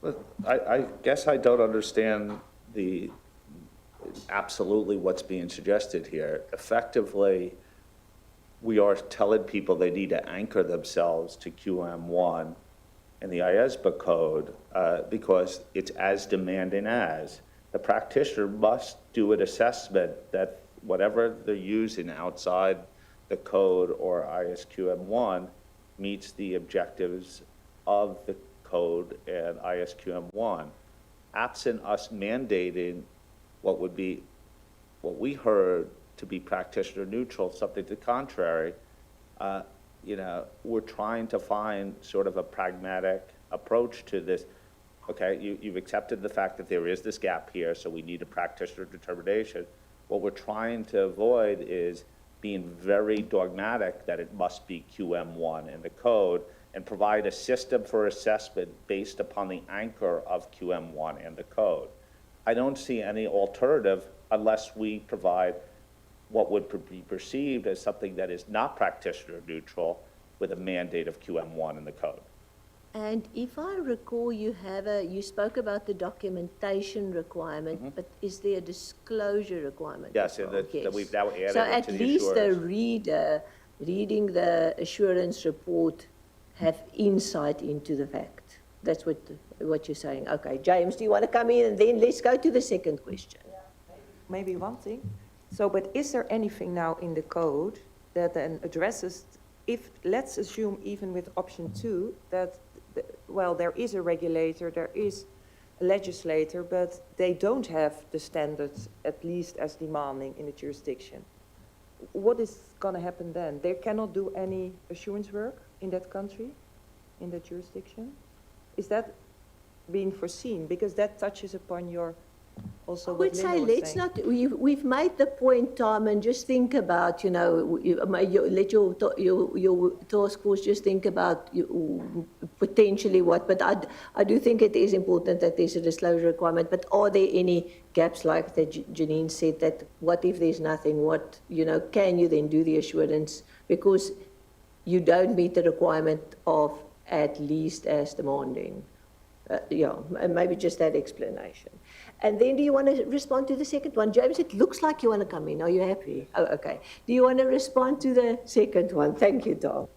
Well, I guess I don't understand absolutely what's being suggested here. Effectively, we are telling people they need to anchor themselves to QM1 and the IAASB code because it's as demanding as. The practitioner must do an assessment that whatever they're using outside the code or ISQM1 meets the objectives of the code and ISQM1. Absent us mandating what we heard to be practitioner neutral, something to the contrary, you know, we're trying to find sort of a pragmatic approach to this. Okay, you've accepted the fact that there is this gap here, so we need a practitioner determination. What we're trying to avoid is being very dogmatic that it must be QM1 in the code, and provide a system for assessment based upon the anchor of QM1 in the code. I don't see any alternative unless we provide what would be perceived as something that is not practitioner neutral with a mandate of QM1 in the code. And if I recall, you spoke about the documentation requirement, but is there a disclosure requirement? Yes, and that we've now added so it at to the least the assurance. reader reading the assurance report have insight into the fact. That's what you're saying. Okay, James, do you want to come in, and then let's go to the second question. Maybe one thing. So, but is there anything now in the code that then addresses, if, let's assume even with option 2, that, well, there is a regulator, there is a legislator, but they don't have the standards, at least as demanding in the jurisdiction. What is going to happen then? They cannot do any assurance work in that country, in that jurisdiction? Is that being foreseen? Because that touches upon your, also I what would Linda say was let's saying. not, we've made the point, Tom, and just think about, you know, let your task force just think about potentially what, but I do think it is important that there's a disclosure requirement, but are there any gaps like that Janine said, that what if there's nothing, what, you know, can you then do the assurance? Because you don't meet the requirement of at least as demanding. Yeah, and maybe just that explanation. And then do you want to respond to the second one? James, it looks like you want to come in. Are you happy? Oh, okay. Do you want to respond to the second one? Thank you, Tom.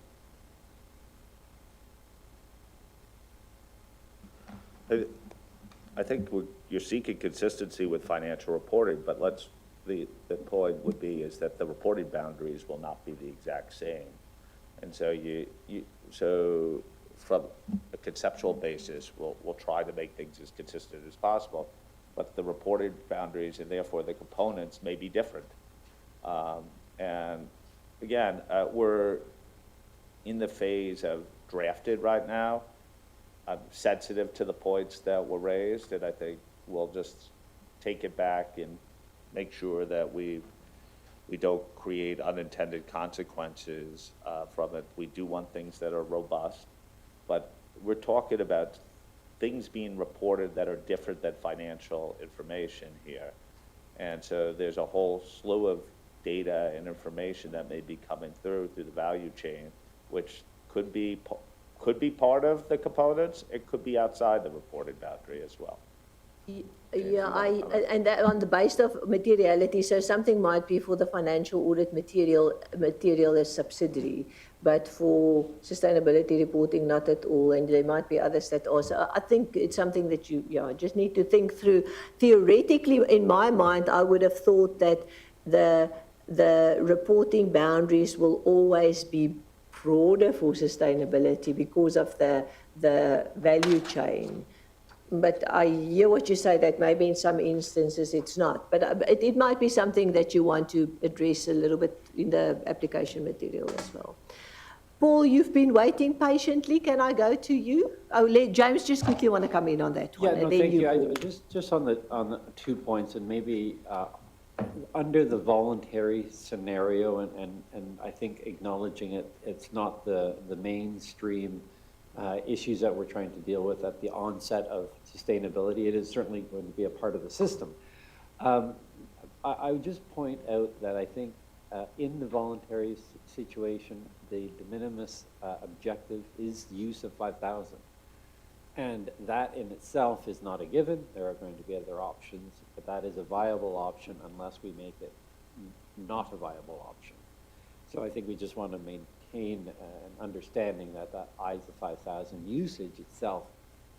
I think you're seeking consistency with financial reporting, but the point would be is that the reporting boundaries will not be the exact same. And so so from a conceptual basis, we'll try to make things as consistent as possible, but the reported boundaries and therefore the components may be different. And again, we're in the phase of drafted right now. I'm sensitive to the points that were raised, and I think we'll just take it back and make sure that we don't create unintended consequences from it. We do want things that are robust, but we're talking about things being reported that are different than financial information here. And so there's a whole slew of data and information that may be coming through the value chain, which could be part of the components. It could be outside the reported boundary as well. Yeah, and that on the basis of materiality, so something might be for the financial audit material as subsidiary, but for sustainability reporting, not at all, and there might be others that also. I think it's something that you just need to think through. Theoretically, in my mind, I would have thought that the reporting boundaries will always be broader for sustainability because of the value chain. But I hear what you say, that maybe in some instances it's not. But it might be something that you want to address a little bit in the application material as well. Paul, you've been waiting patiently. Can I go to you? Oh, James, just quickly want to come in on that one. Yeah, no, thank you. Just on the 2 points, and maybe under the voluntary scenario, and I think acknowledging it's not the mainstream issues that we're trying to deal with at the onset of sustainability. It is certainly going to be a part of the system. I would just point out that I think in the voluntary situation, the de minimis objective is the use of 5,000. And that in itself is not a given. There are going to be other options, but that is a viable option unless we make it not a viable option. So I think we just want to maintain an understanding that that ISA 5000 usage itself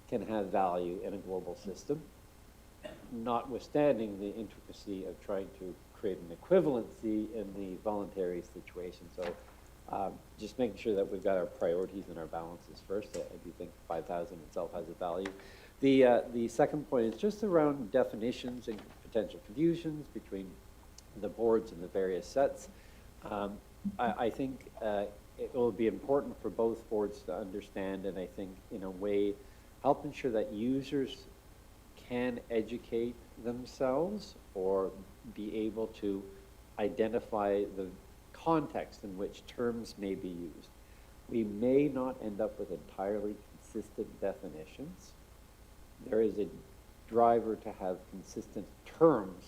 can have value in a global system, notwithstanding the intricacy of trying to create an equivalency in the voluntary situation. So just making sure that we've got our priorities and our balances first. I do think 5,000 itself has a value. The second point is just around definitions and potential confusions between the boards and the various sets. I think it will be important for both boards to understand, and I think in a way help ensure that users can educate themselves or be able to identify the context in which terms may be used. We may not end up with entirely consistent definitions. There is a driver to have consistent terms,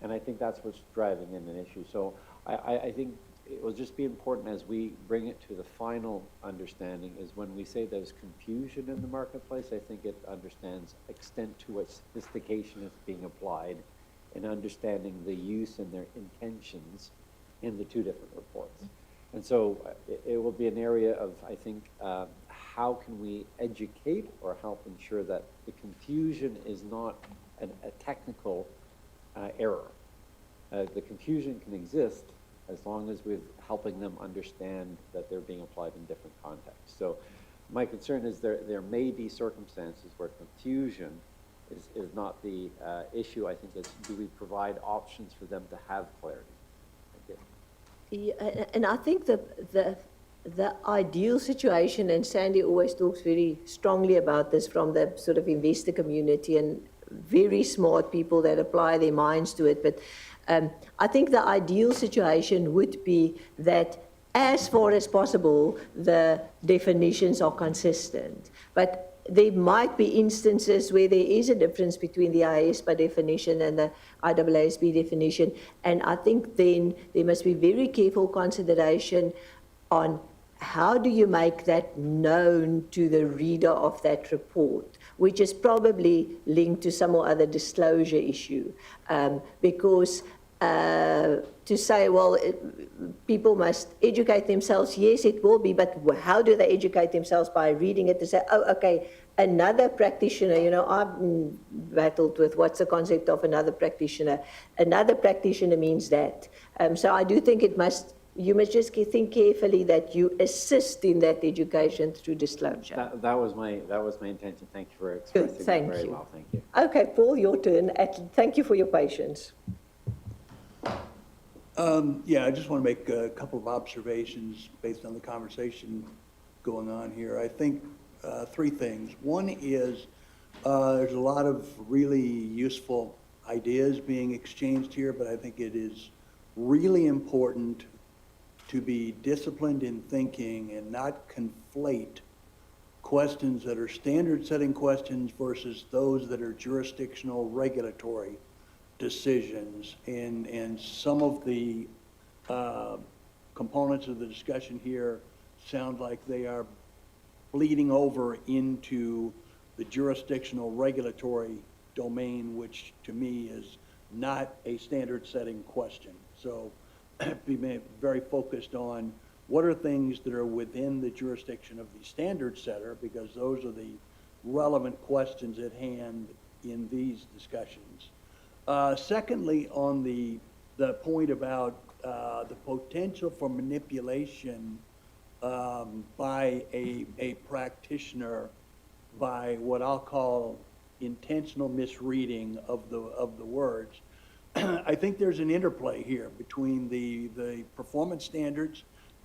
and I think that's what's driving in an issue. So I think it will just be important as we bring it to the final understanding is when we say there's confusion in the marketplace, I think it understands extent to which sophistication is being applied in understanding the use and their intentions in the two different reports. And so it will be an area of, I think, how can we educate or help ensure that the confusion is not a technical error. The confusion can exist as long as we're helping them understand that they're being applied in different contexts. So my concern is there may be circumstances where confusion is not the issue. I think it's, do we provide options for them to have clarity? Thank you. Yeah, and I think the ideal situation, and Sandy always talks very strongly about this from the sort of investor community and very smart people that apply their minds to it, but I think the ideal situation would be that as far as possible, the definitions are consistent. But there might be instances where there is a difference between the IAASB definition and the IAASB definition, and I think then there must be very careful consideration on how do you make that known to the reader of that report, which is probably linked to some or other disclosure issue, because to say, well, people must educate themselves, yes, it will be, but how do they educate themselves? By reading it to say, oh, okay, another practitioner, you know, I've battled with what's the concept of another practitioner. Another practitioner means that. So I do think you must just think carefully that you assist in that education through disclosure. That was my intention. Thank you for expressing Good, thank it very you. well. Thank you. Okay, Paul, your turn. Thank you for your patience. Yeah, I just want to make a couple of observations based on the conversation going on here. I think three things. One is there's a lot of really useful ideas being exchanged here, but I think it is really important to be disciplined in thinking and not conflate questions that are standard-setting questions versus those that are jurisdictional regulatory decisions. And some of the components of the discussion here sound like they are bleeding over into the jurisdictional regulatory domain, which to me is not a standard-setting question. So be very focused on what are things that are within the jurisdiction of the standard setter, because those are the relevant questions at hand in these discussions. Secondly, on the point about the potential for manipulation by a practitioner by what I'll call intentional misreading of the words, I think there's an interplay here between the performance standards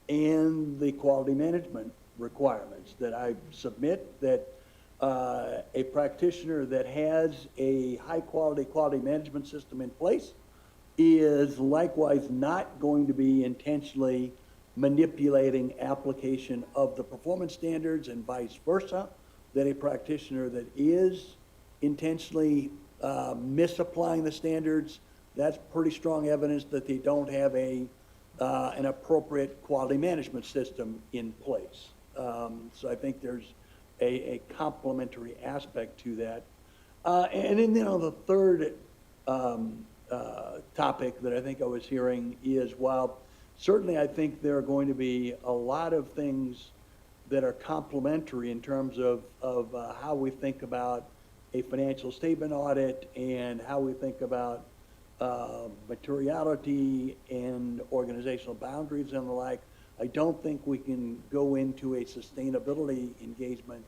and the quality management requirements that I submit that a practitioner that has a high quality management system in place is likewise not going to be intentionally manipulating application of the performance standards and vice versa, that a practitioner that is intentionally misapplying the standards, that's pretty strong evidence that they don't have an appropriate quality management system in place. So I think there's a complementary aspect to that. And then, the third topic that I think I was hearing is, while certainly I think there are going to be a lot of things that are complementary in terms of how we think about a financial statement audit and how we think about materiality and organizational boundaries and the like, I don't think we can go into a sustainability engagement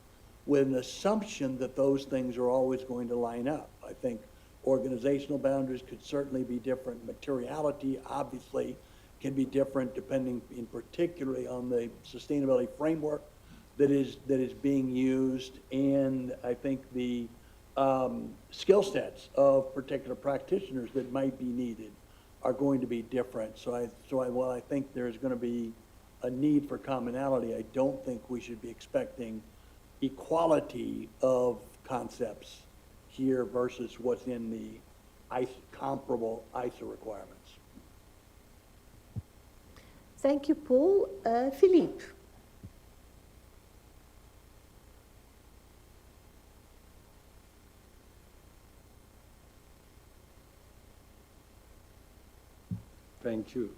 with an assumption that those things are always going to line up. I think organizational boundaries could certainly be different. Materiality, obviously, can be different depending in particularly on the sustainability framework that is being used. And I think the skill sets of particular practitioners that might be needed are going to be different. So while I think there's going to be a need for commonality, I don't think we should be expecting equality of concepts here versus what's in the comparable ISA requirements. Thank you, Paul. Philippe. Thank you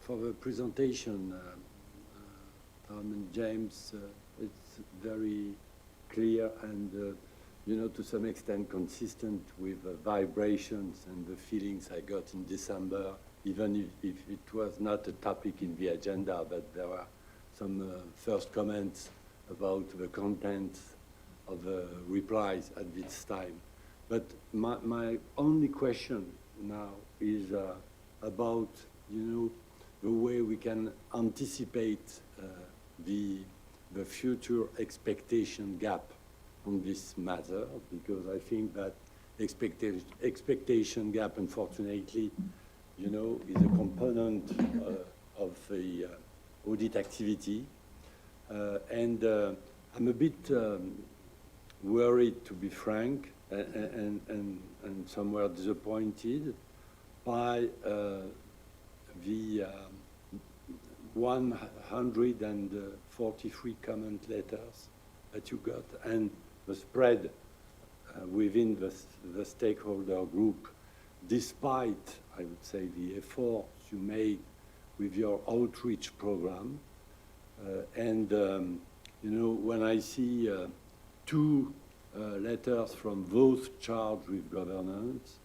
for the presentation, Tom and James. It's very clear and, to some extent consistent with the vibrations and the feelings I got in December, even if it was not a topic in the agenda, but there were some first comments about the content of the replies at this time. But my only question now is about, the way we can anticipate the future expectation gap on this matter, because I think that expectation gap, unfortunately, is a component of the audit activity. And I'm a bit worried, to be frank, and somewhere disappointed by the 143 comment letters that you got and the spread within the stakeholder group, despite, I would say, the efforts you made with your outreach program. When I see 2 letters from those charged with governance,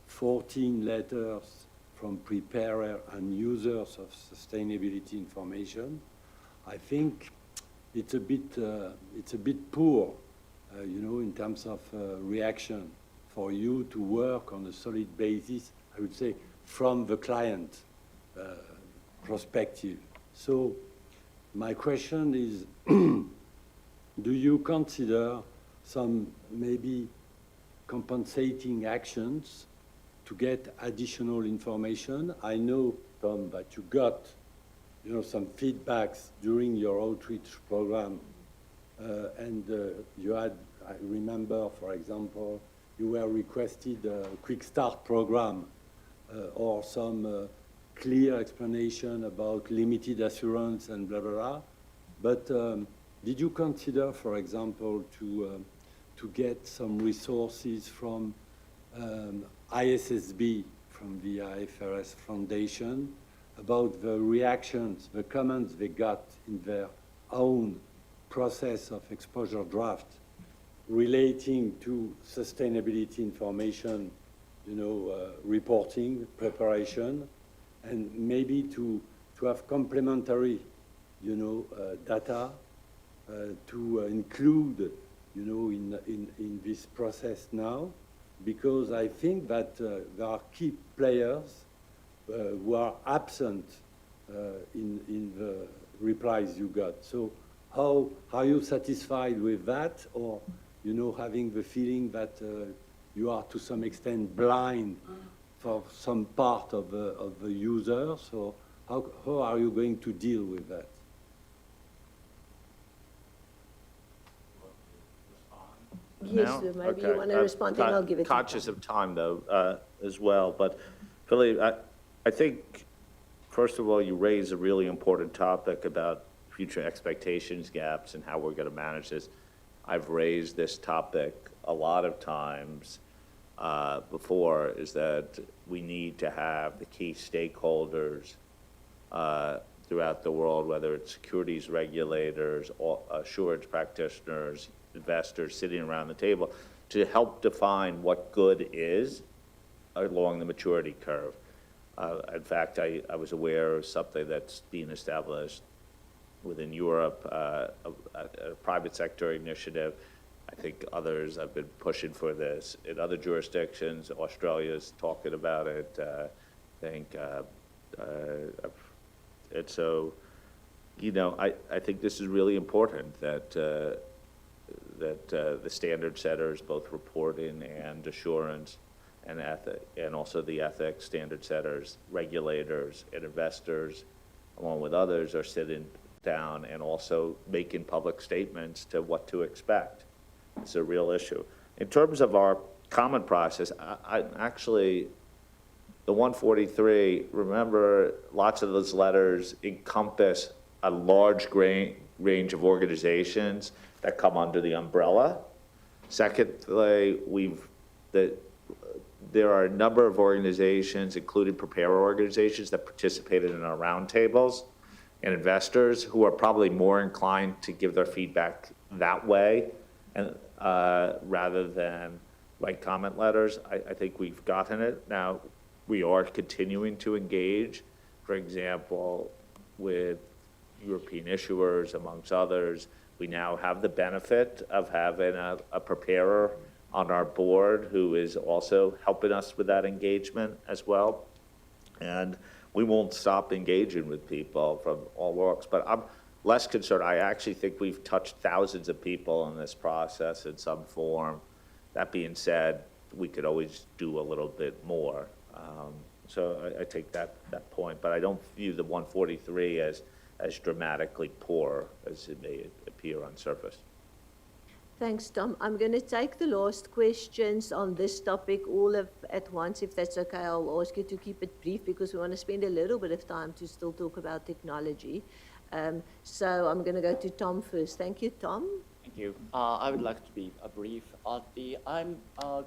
14 letters from preparer and users of sustainability information, I think it's a bit poor, in terms of reaction for you to work on a solid basis, I would say, from the client perspective. So my question is, do you consider some maybe compensating actions to get additional information? I know, Tom, that you got, some feedbacks during your outreach program, and you had, I remember, for example, you were requested a quick start program or some clear explanation about limited assurance and blah, blah, blah. But did you consider, for example, to get some resources from IAASB, from the IFRS Foundation, about the reactions, the comments they got in their own process of exposure draft relating to sustainability information, reporting, preparation, and maybe to have complementary, data to include, in this process now, because I think that there are key players who are absent in the replies you got. So how are you satisfied with that, or having the feeling that you are to some extent blind for some part of the users, or how are you going to deal with that? Yes, Now? so maybe you Okay. want to respond, then I'll give it to Conscious Tom. of time, though, as well, but Philippe, I think, first of all, you raise a really important topic about future expectations gaps and how we're going to manage this. I've raised this topic a lot of times before, is that we need to have the key stakeholders throughout the world, whether it's securities regulators, assurance practitioners, investors sitting around the table, to help define what good is along the maturity curve. In fact, I was aware of something that's being established within Europe, a private sector initiative. I think others have been pushing for this in other jurisdictions. Australia's talking about it. I think, and so, you know, I think this is really important that the standard setters, both reporting and assurance, and also the ethics standard setters, regulators and investors, along with others, are sitting down and also making public statements to what to expect. It's a real issue. In terms of our common process, I actually, the 143, remember, lots of those letters encompass a large range of organizations that come under the umbrella. Secondly, there are a number of organizations, including preparer organizations, that participated in our roundtables, and investors who are probably more inclined to give their feedback that way, and rather than write comment letters. I think we've gotten it. Now, we are continuing to engage, for example, with European issuers, amongst others. We now have the benefit of having a preparer on our board who is also helping us with that engagement as well. And we won't stop engaging with people from all walks, but I'm less concerned. I actually think we've touched thousands of people in this process in some form. That being said, we could always do a little bit more. So I take that point, but I don't view the 143 as dramatically poor as it may appear on surface. Thanks, Tom. I'm going to take the last questions on this topic all at once, if that's okay. I'll ask you to keep it brief because we want to spend a little bit of time to still talk about technology. So I'm going to go to Tom first. Thank you, Tom. Thank you. I would like to be brief. I'm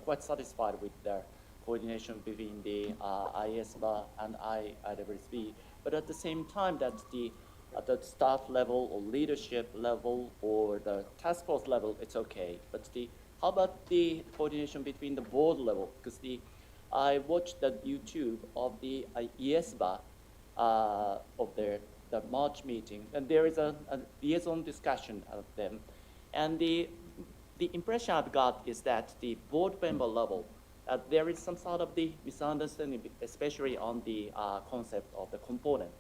quite satisfied with the coordination between the IAASB and IAASB, but at the same time, that at the staff level or leadership level or the task force level, it's okay. But how about the coordination between the board level? Because I watched the YouTube of the IAASB of the March meeting, and there is a liaison discussion of them. And the impression I've got is that the board member level, there is some sort of the misunderstanding, especially on the concept of the component.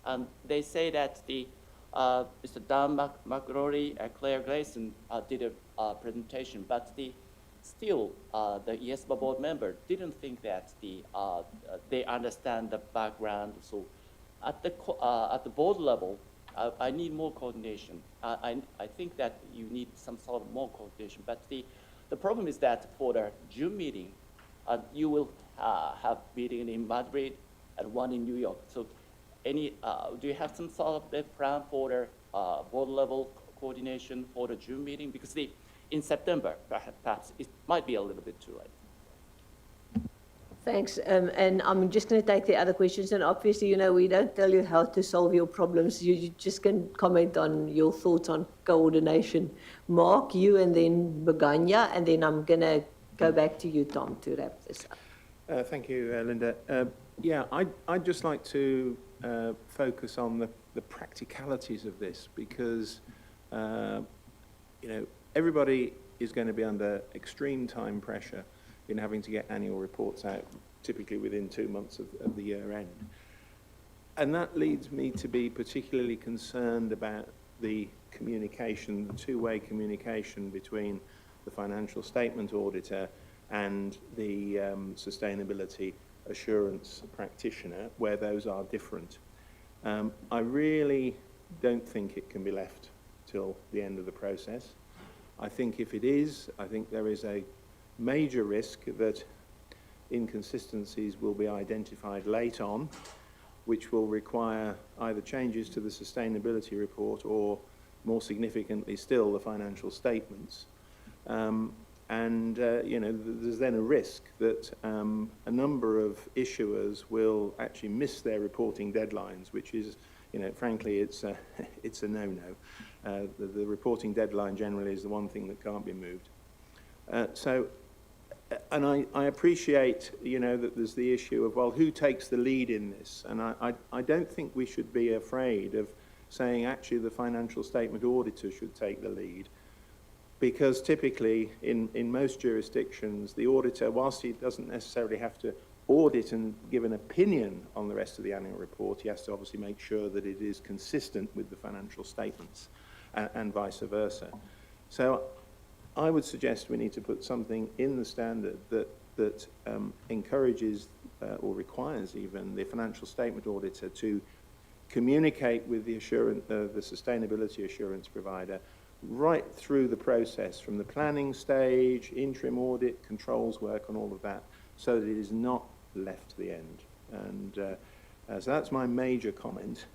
And they say that Mr. Dan McGrory and Claire Grayson did a presentation, but still the IAASB board member didn't think that they understand the background. So at the board level, I need more coordination. I think that you need some sort of more coordination. But the problem is that for the June meeting, you will have meeting in Madrid and one in New York. So do you have some sort of a plan for the board level coordination for the June meeting? Because in September, perhaps it might be a little bit too late. Thanks. And I'm just going to take the other questions. And obviously, you know, we don't tell you how to solve your problems. You just can comment on your thoughts on coordination. Mark, you, and then Beganya, and then I'm going to go back to you, Tom, to wrap this up. Thank you, Linda. Yeah, I'd just like to focus on the practicalities of this because, you know, everybody is going to be under extreme time pressure in having to get annual reports out, typically within 2 months of the year end. And that leads me to be particularly concerned about the communication, the two-way communication between the financial statement auditor and the sustainability assurance practitioner, where those are different. I really don't think it can be left till the end of the process. I think if it is, I think there is a major risk that inconsistencies will be identified late on, which will require either changes to the sustainability report or, more significantly still, the financial statements. There's then a risk that a number of issuers will actually miss their reporting deadlines, which is, frankly, it's a no-no. The reporting deadline generally is the one thing that can't be moved. And I appreciate, that there's the issue of, well, who takes the lead in this? And I don't think we should be afraid of saying, actually, the financial statement auditor should take the lead. Because typically, in most jurisdictions, the auditor, whilst he doesn't necessarily have to audit and give an opinion on the rest of the annual report, he has to obviously make sure that it is consistent with the financial statements and vice versa. So I would suggest we need to put something in the standard that encourages or requires even the financial statement auditor to communicate with the sustainability assurance provider right through the process, from the planning stage, interim audit, controls work, and all of that, so that it is not left to the end. And so that's my major comment.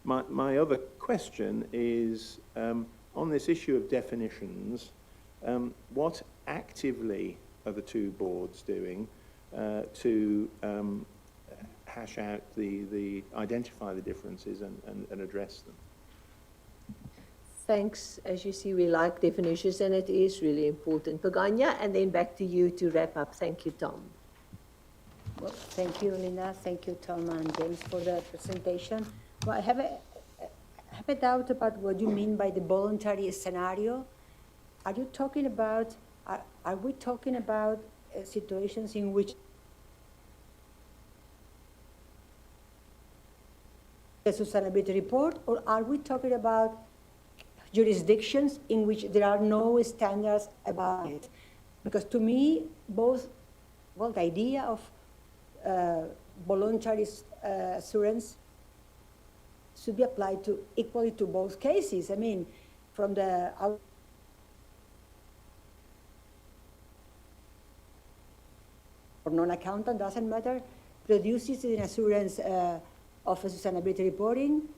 My other question is, on this issue of definitions, what actively are the two boards doing to hash out identify the differences and address them? Thanks. As you see, we like definitions, and it is really important. Paganya, and then back to you to wrap up. Thank you, Tom. Well, thank you, Linda. Thank you, Tom and James, for the presentation. Well, I have a doubt about what you mean by the voluntary scenario. Are you talking about, are we talking about situations in which the sustainability report, or are we talking about jurisdictions in which there are no standards about it? Because to me, both, well, the idea of voluntary assurance should be applied equally to both cases. I mean, from the or non-accountant, doesn't matter, produces an assurance of a sustainability reporting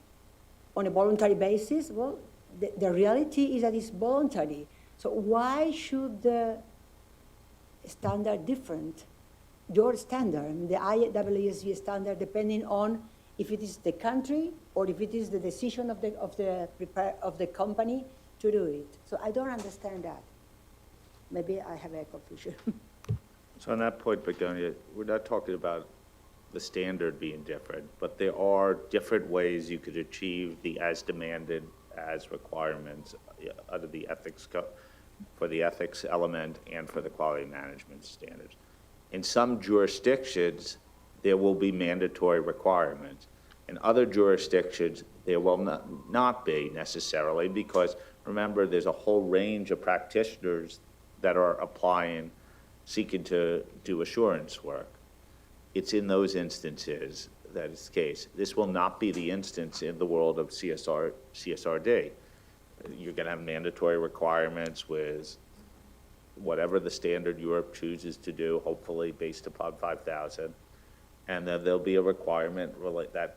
on a voluntary basis. Well, the reality is that it's voluntary. So why should the standard different? Your standard, the IAASB standard, depending on if it is the country or if it is the decision of the company to do it. So I don't understand that. Maybe I have a confusion. So on that point, Begonia, we're not talking about the standard being different, but there are different ways you could achieve the as demanded as requirements under the ethics for the ethics element and for the quality management standards. In some jurisdictions, there will be mandatory requirements. In other jurisdictions, there will not be necessarily, because remember, there's a whole range of practitioners that are applying, seeking to do assurance work. It's in those instances that is the case. This will not be the instance in the world of CSRD. You're going to have mandatory requirements with whatever the standard Europe chooses to do, hopefully based upon 5,000. And then there'll be a requirement that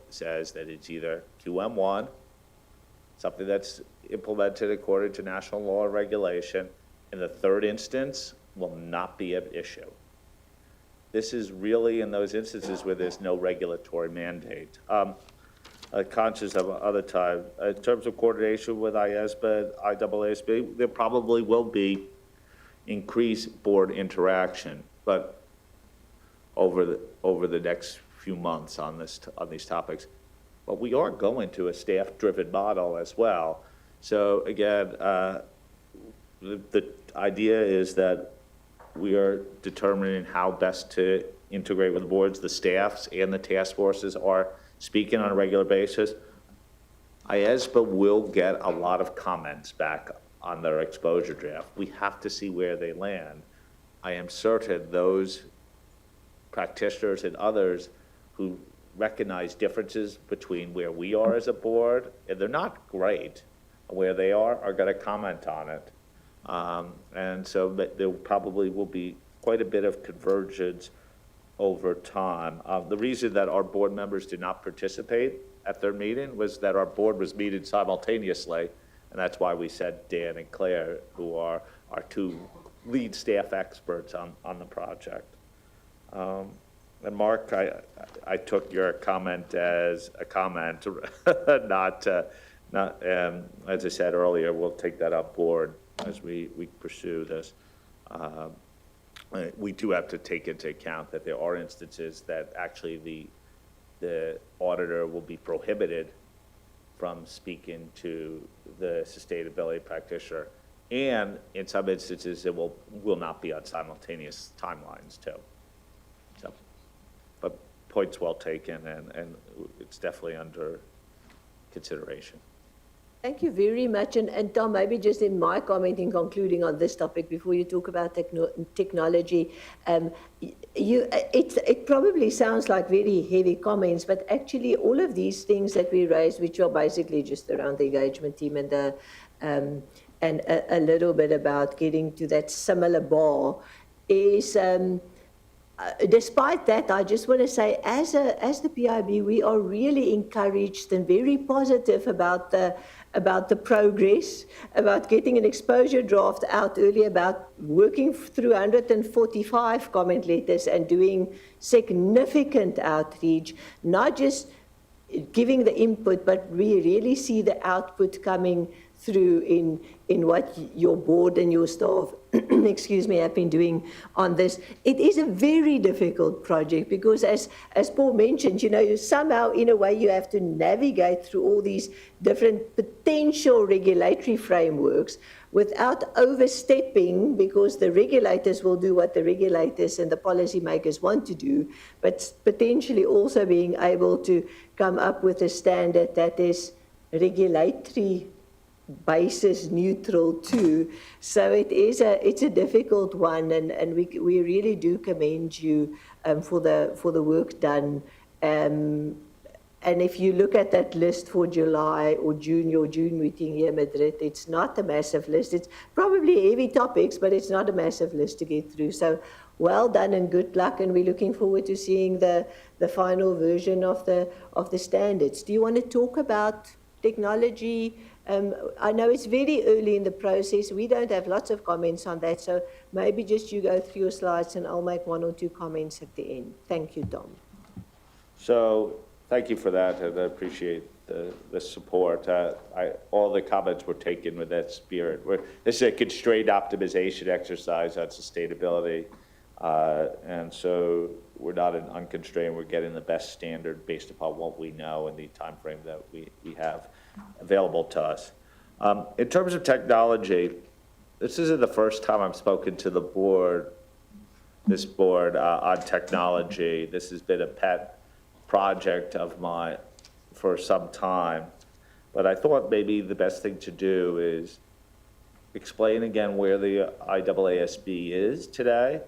says that it's either QM1, something that's implemented according to national law or regulation, and the third instance will not be an issue. This is really in those instances where there's no regulatory mandate. Conscious of other time, in terms of coordination with IAASB, IAASB, there probably will be increased board interaction, but over the next few months on these topics. But we are going to a staff-driven model as well. So again, the idea is that we are determining how best to integrate with the boards. The staffs and the task forces are speaking on a regular basis. IAASB will get a lot of comments back on their exposure draft. We have to see where they land. I am certain those practitioners and others who recognize differences between where we are as a board, and they're not great. Where they are going to comment on it. And so there probably will be quite a bit of convergence over time. The reason that our board members did not participate at their meeting was that our board was meeting simultaneously, and that's why we said Dan and Claire, who are our two lead staff experts on the project. And Mark, I took your comment as a comment, not, as I said earlier, we'll take that up board as we pursue this. We do have to take into account that there are instances that actually the auditor will be prohibited from speaking to the sustainability practitioner, and in some instances it will not be on simultaneous timelines too. So, but points well taken, and it's definitely under consideration. Thank you very much. And Tom, maybe just in my comment in concluding on this topic before you talk about technology, it probably sounds like very heavy comments, but actually all of these things that we raised, which are basically just around the engagement team and a little bit about getting to that similar bar, is despite that, I just want to say, as the PIOB, we are really encouraged and very positive about the progress, about getting an exposure draft out early, about working through 145 comment letters and doing significant outreach, not just giving the input, but we really see the output coming through in what your board and your staff, excuse me, have been doing on this. It is a very difficult project because, as Paul mentioned, somehow in a way you have to navigate through all these different potential regulatory frameworks without overstepping, because the regulators will do what the regulators and the policymakers want to do, but potentially also being able to come up with a standard that is regulatory basis neutral too. So it's a difficult one, and we really do commend you for the work done. And if you look at that list for July or your June meeting here in Madrid, it's not a massive list. It's probably heavy topics, but it's not a massive list to get through. So well done and good luck, and we're looking forward to seeing the final version of the standards. Do you want to talk about technology? I know it's very early in the process. We don't have lots of comments on that, so maybe just you go through your slides and I'll make one or two comments at the end. Thank you, Tom. So thank you for that, and I appreciate the support. All the comments were taken with that spirit. This is a constrained optimization exercise on sustainability, and so we're not unconstrained. We're getting the best standard based upon what we know and the time frame that we have available to us. In terms of technology, this isn't the first time I've spoken to this board on technology. This has been a pet project of mine for some time, but I thought maybe the best thing to do is explain again where the IAASB is today.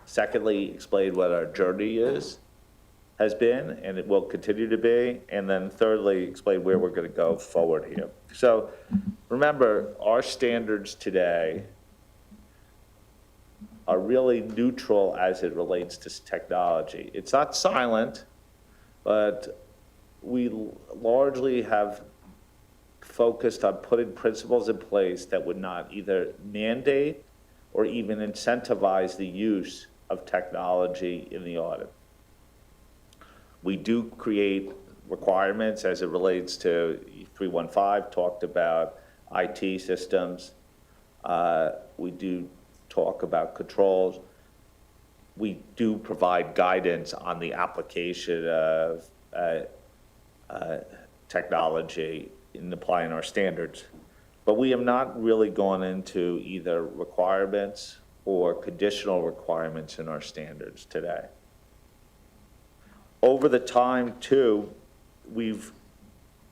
Secondly, explain what our journey has been, and it will continue to be. And then thirdly, explain where we're going to go forward here. So remember, our standards today are really neutral as it relates to technology. It's not silent, but we largely have focused on putting principles in place that would not either mandate or even incentivize the use of technology in the audit. We do create requirements as it relates to 315, talked about IT systems. We do talk about controls. We do provide guidance on the application of technology in applying our standards. But we have not really gone into either requirements or conditional requirements in our standards today. Over the time, too, we've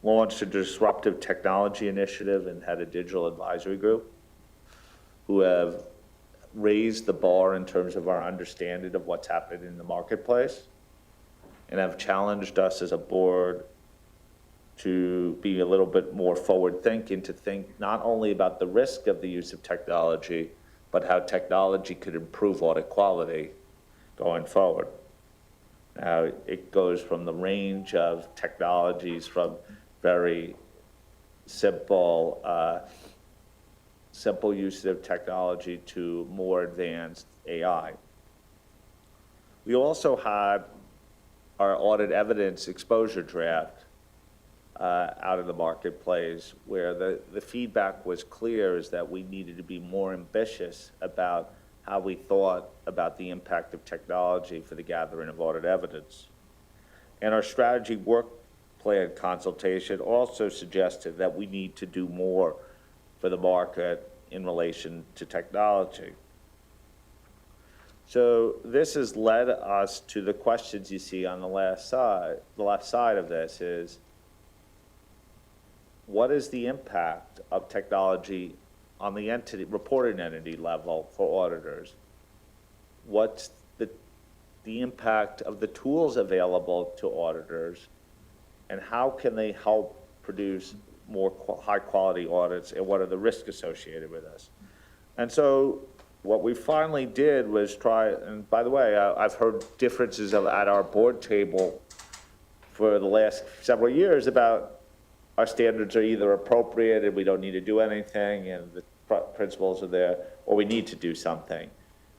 launched a disruptive technology initiative and had a digital advisory group who have raised the bar in terms of our understanding of what's happening in the marketplace. and have challenged us as a board to be a little bit more forward-thinking, to think not only about the risk of the use of technology, but how technology could improve audit quality going forward. Now, it goes from the range of technologies from very simple use of technology to more advanced AI. We also had our audit evidence exposure draft out in the marketplace, where the feedback was clear, is that we needed to be more ambitious about how we thought about the impact of technology for the gathering of audit evidence. And our strategy work plan consultation also suggested that we need to do more for the market in relation to technology. So this has led us to the questions you see on the left side of this is, what is the impact of technology on the reporting entity level for auditors? What's the impact of the tools available to auditors, and how can they help produce more high quality audits, and what are the risks associated with this? And so what we finally did was try, and by the way, I've heard differences at our board table for the last several years about our standards are either appropriate and we don't need to do anything and the principles are there, or we need to do something.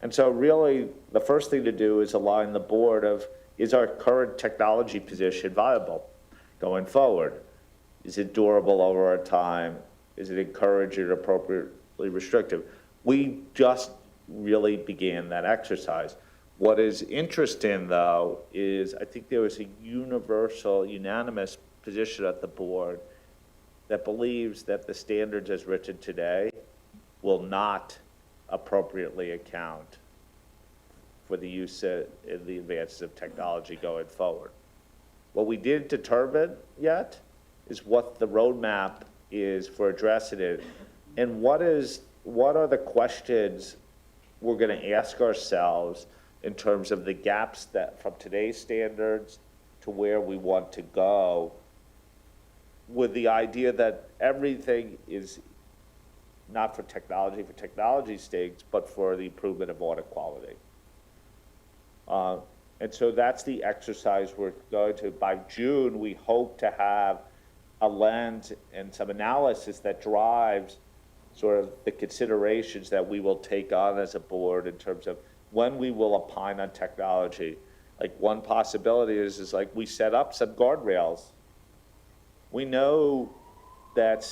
And so really the first thing to do is align the board of, is our current technology position viable going forward? Is it durable over our time? Is it encouraging or appropriately restrictive? We just really began that exercise. What is interesting, though, is I think there was a unanimous position at the board that believes that the standards as written today will not appropriately account for the use of the advances of technology going forward. What we didn't determine yet is what the roadmap is for addressing it, and what are the questions we're going to ask ourselves in terms of the gaps that from today's standards to where we want to go, with the idea that everything is not for technology's sake, but for the improvement of audit quality. And so that's the exercise we're going to. By June, we hope to have a lens and some analysis that drives sort of the considerations that we will take on as a board in terms of when we will opine on technology. Like one possibility is like we set up some guardrails. We know that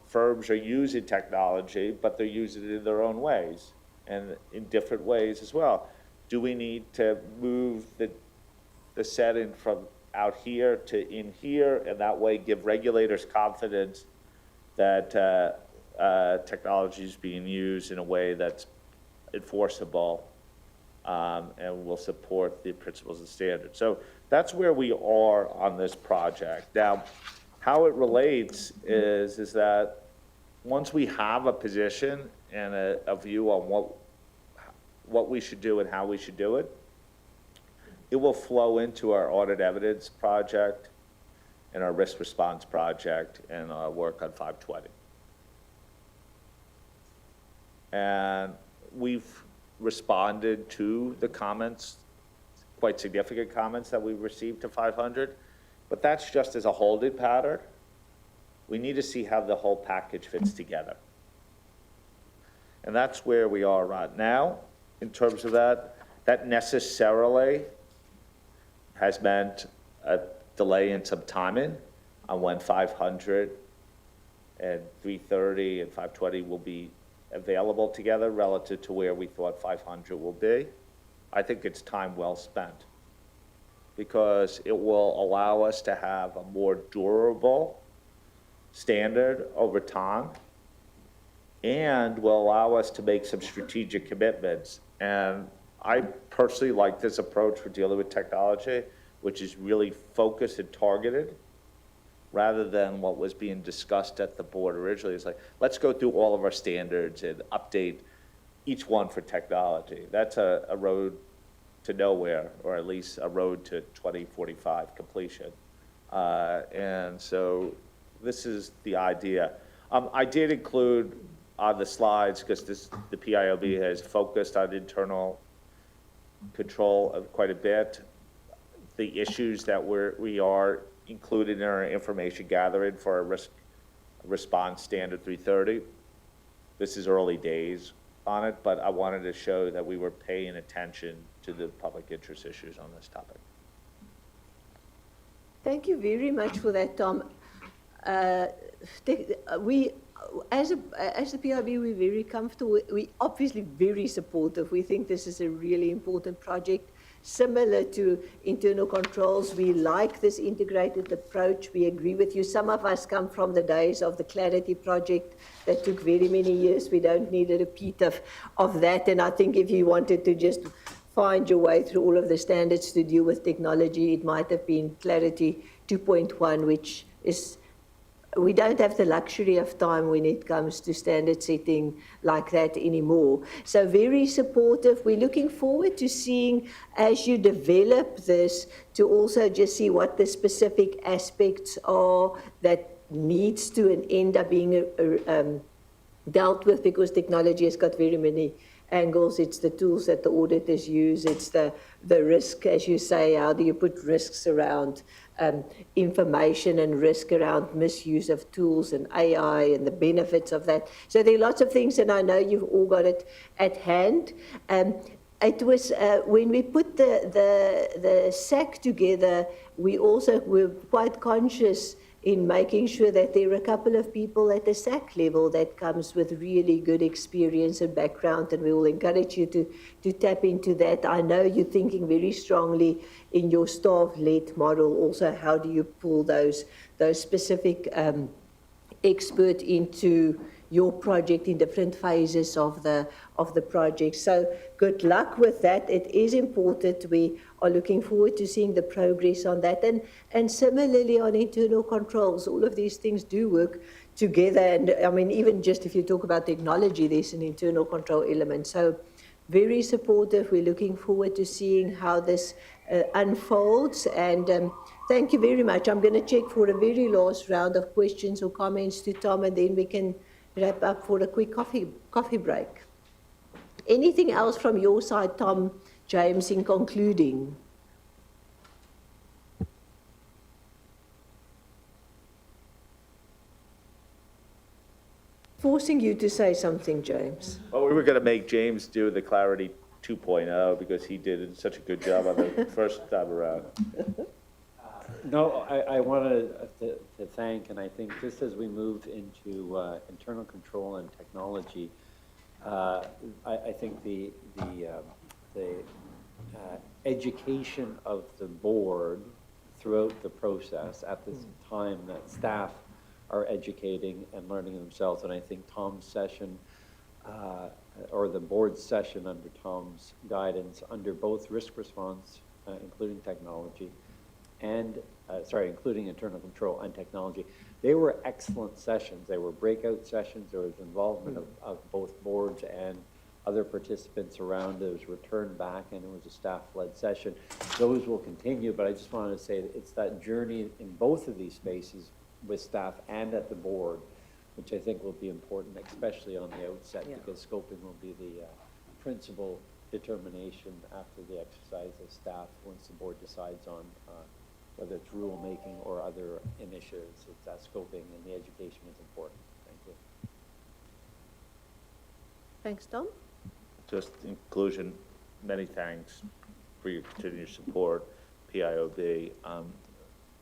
firms are using technology, but they're using it in their own ways and in different ways as well. Do we need to move the setting from out here to in here, and that way give regulators confidence that technology is being used in a way that's enforceable and will support the principles and standards? So that's where we are on this project. Now, how it relates is that once we have a position and a view on what we should do and how we should do it, it will flow into our audit evidence project and our risk response project and our work on 520. And we've responded to the comments, quite significant comments that we've received to 500, but that's just as a holding pattern. We need to see how the whole package fits together. And that's where we are right now in terms of that. That necessarily has meant a delay in some timing on when 500 and 330 and 520 will be available together relative to where we thought 500 will be. I think it's time well spent because it will allow us to have a more durable standard over time and will allow us to make some strategic commitments. And I personally like this approach for dealing with technology, which is really focused and targeted, rather than what was being discussed at the board originally. It's like, let's go through all of our standards and update each one for technology. That's a road to nowhere, or at least a road to 2045 completion. And so this is the idea. I did include on the slides, because the PIOB has focused on internal control of quite a bit, the issues that we are included in our information gathering for our risk response standard 330. This is early days on it, but I wanted to show that we were paying attention to the public interest issues on this topic. Thank you very much for that, Tom. We, as the PIB, we're very comfortable. We obviously very supportive. We think this is a really important project. Similar to internal controls, we like this integrated approach. We agree with you. Some of us come from the days of the Clarity project that took very many years. We don't need a repeat of that. And I think if you wanted to just find your way through all of the standards to deal with technology, it might have been Clarity 2.1, which is, we don't have the luxury of time when it comes to standard setting like that anymore. So very supportive. We're looking forward to seeing, as you develop this, to also just see what the specific aspects are that needs to and end up being dealt with, because technology has got very many angles. It's the tools that the auditors use. It's the risk, as you say, how do you put risks around information and risk around misuse of tools and AI and the benefits of that. So there are lots of things, and I know you've all got it at hand. It was, when we put the SAC together, we also were quite conscious in making sure that there are a couple of people at the SAC level that comes with really good experience and background, and we will encourage you to tap into that. I know you're thinking very strongly in your staff-led model also, how do you pull those specific experts into your project in different phases of the project. So good luck with that. It is important. We are looking forward to seeing the progress on that. And similarly on internal controls, all of these things do work together. And I mean, even just if you talk about technology, there's an internal control element. So very supportive. We're looking forward to seeing how this unfolds. And thank you very much. I'm going to check for a very last round of questions or comments to Tom, and then we can wrap up for a quick coffee break. Anything else from your side, Tom, James, in concluding? Forcing you to say something, James. Well, we were going to make James do the Clarity 2.0 because he did such a good job on the first time around. No, I wanted to thank, and I think just as we move into internal control and technology, I think the education of the board throughout the process at this time that staff are educating and learning themselves, and I think Tom's session, or the board's session under Tom's guidance, under both risk response, including technology, and including internal control and technology. They were excellent sessions. They were breakout sessions. There was involvement of both boards and other participants around. There was return back, and it was a staff-led session. Those will continue, but I just wanted to say that it's that journey in both of these spaces with staff and at the board, which I think will be important, especially on the outset, because scoping will be the principal determination after the exercise of staff once the board decides on whether it's rulemaking or other initiatives. It's that scoping, and the education is important. Thank you. Thanks, Tom. Just in conclusion, many thanks for your continued support, PIOB.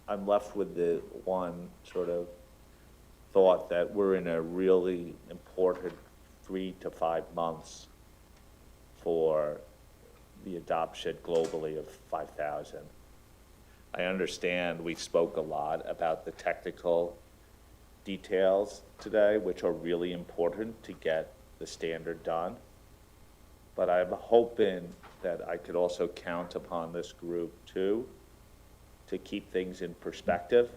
I'm left with the one sort of thought that we're in a really important 3 to 5 months for the adoption globally of 5,000. I understand we spoke a lot about the technical details today, which are really important to get the standard done. But I'm hoping that I could also count upon this group too, to keep things in perspective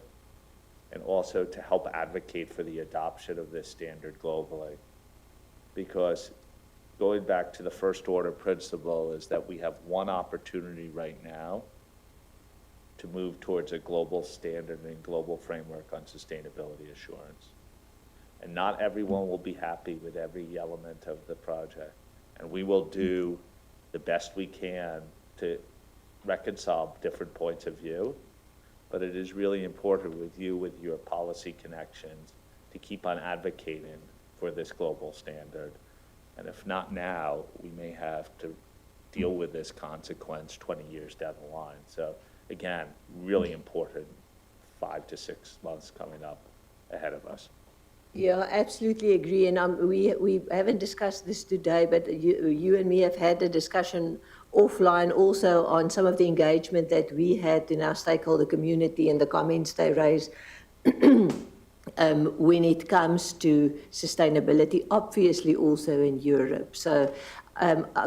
and also to help advocate for the adoption of this standard globally. Because going back to the first order principle, is that we have one opportunity right now to move towards a global standard and global framework on sustainability assurance. And not everyone will be happy with every element of the project. And we will do the best we can to reconcile different points of view. But it is really important with you, with your policy connections, to keep on advocating for this global standard. And if not now, we may have to deal with this consequence 20 years down the line. So again, really important 5 to 6 months coming up ahead of us. Yeah, absolutely agree. And we haven't discussed this today, but you and me have had a discussion offline also on some of the engagement that we had in our stakeholder community and the comments they raised when it comes to sustainability, obviously also in Europe. So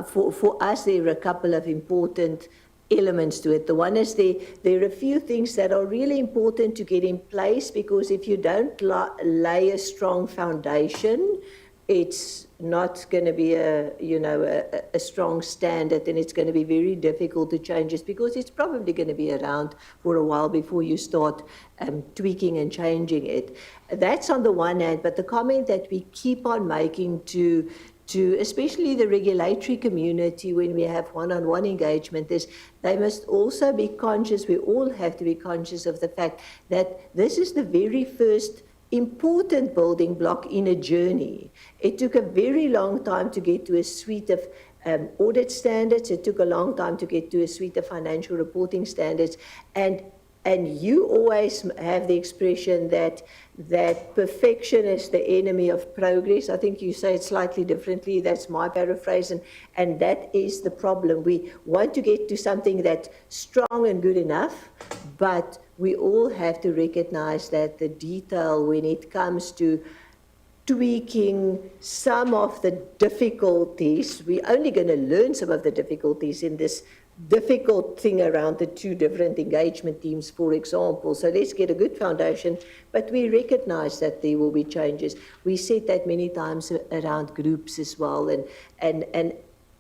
for us, there are a couple of important elements to it. The one is there are a few things that are really important to get in place, because if you don't lay a strong foundation, it's not going to be a strong standard, and it's going to be very difficult to change it, because it's probably going to be around for a while before you start tweaking and changing it. That's on the one hand, but the comment that we keep on making to especially the regulatory community when we have one-on-one engagement is they must also be conscious, we all have to be conscious of the fact that this is the very first important building block in a journey. It took a very long time to get to a suite of audit standards. It took a long time to get to a suite of financial reporting standards. And you always have the expression that perfection is the enemy of progress. I think you say it slightly differently. That's my paraphrase. And that is the problem. We want to get to something that's strong and good enough, but we all have to recognize that the detail when it comes to tweaking some of the difficulties, we're only going to learn some of the difficulties in this difficult thing around the two different engagement teams, for example. So let's get a good foundation, but we recognize that there will be changes. We said that many times around groups as well, and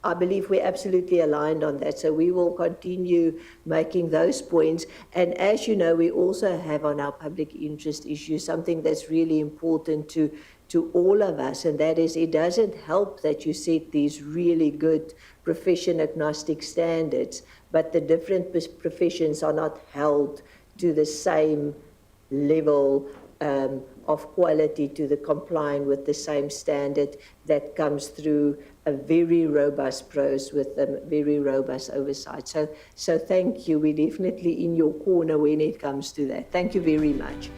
I believe we're absolutely aligned on that. So we will continue making those points. And as you know, we also have on our public interest issue something that's really important to all of us, and that is it doesn't help that you set these really good profession agnostic standards, but the different professions are not held to the same level of quality, to the complying with the same standard that comes through a very robust process with a very robust oversight. So thank you. We're definitely in your corner when it comes to that. Thank you very much.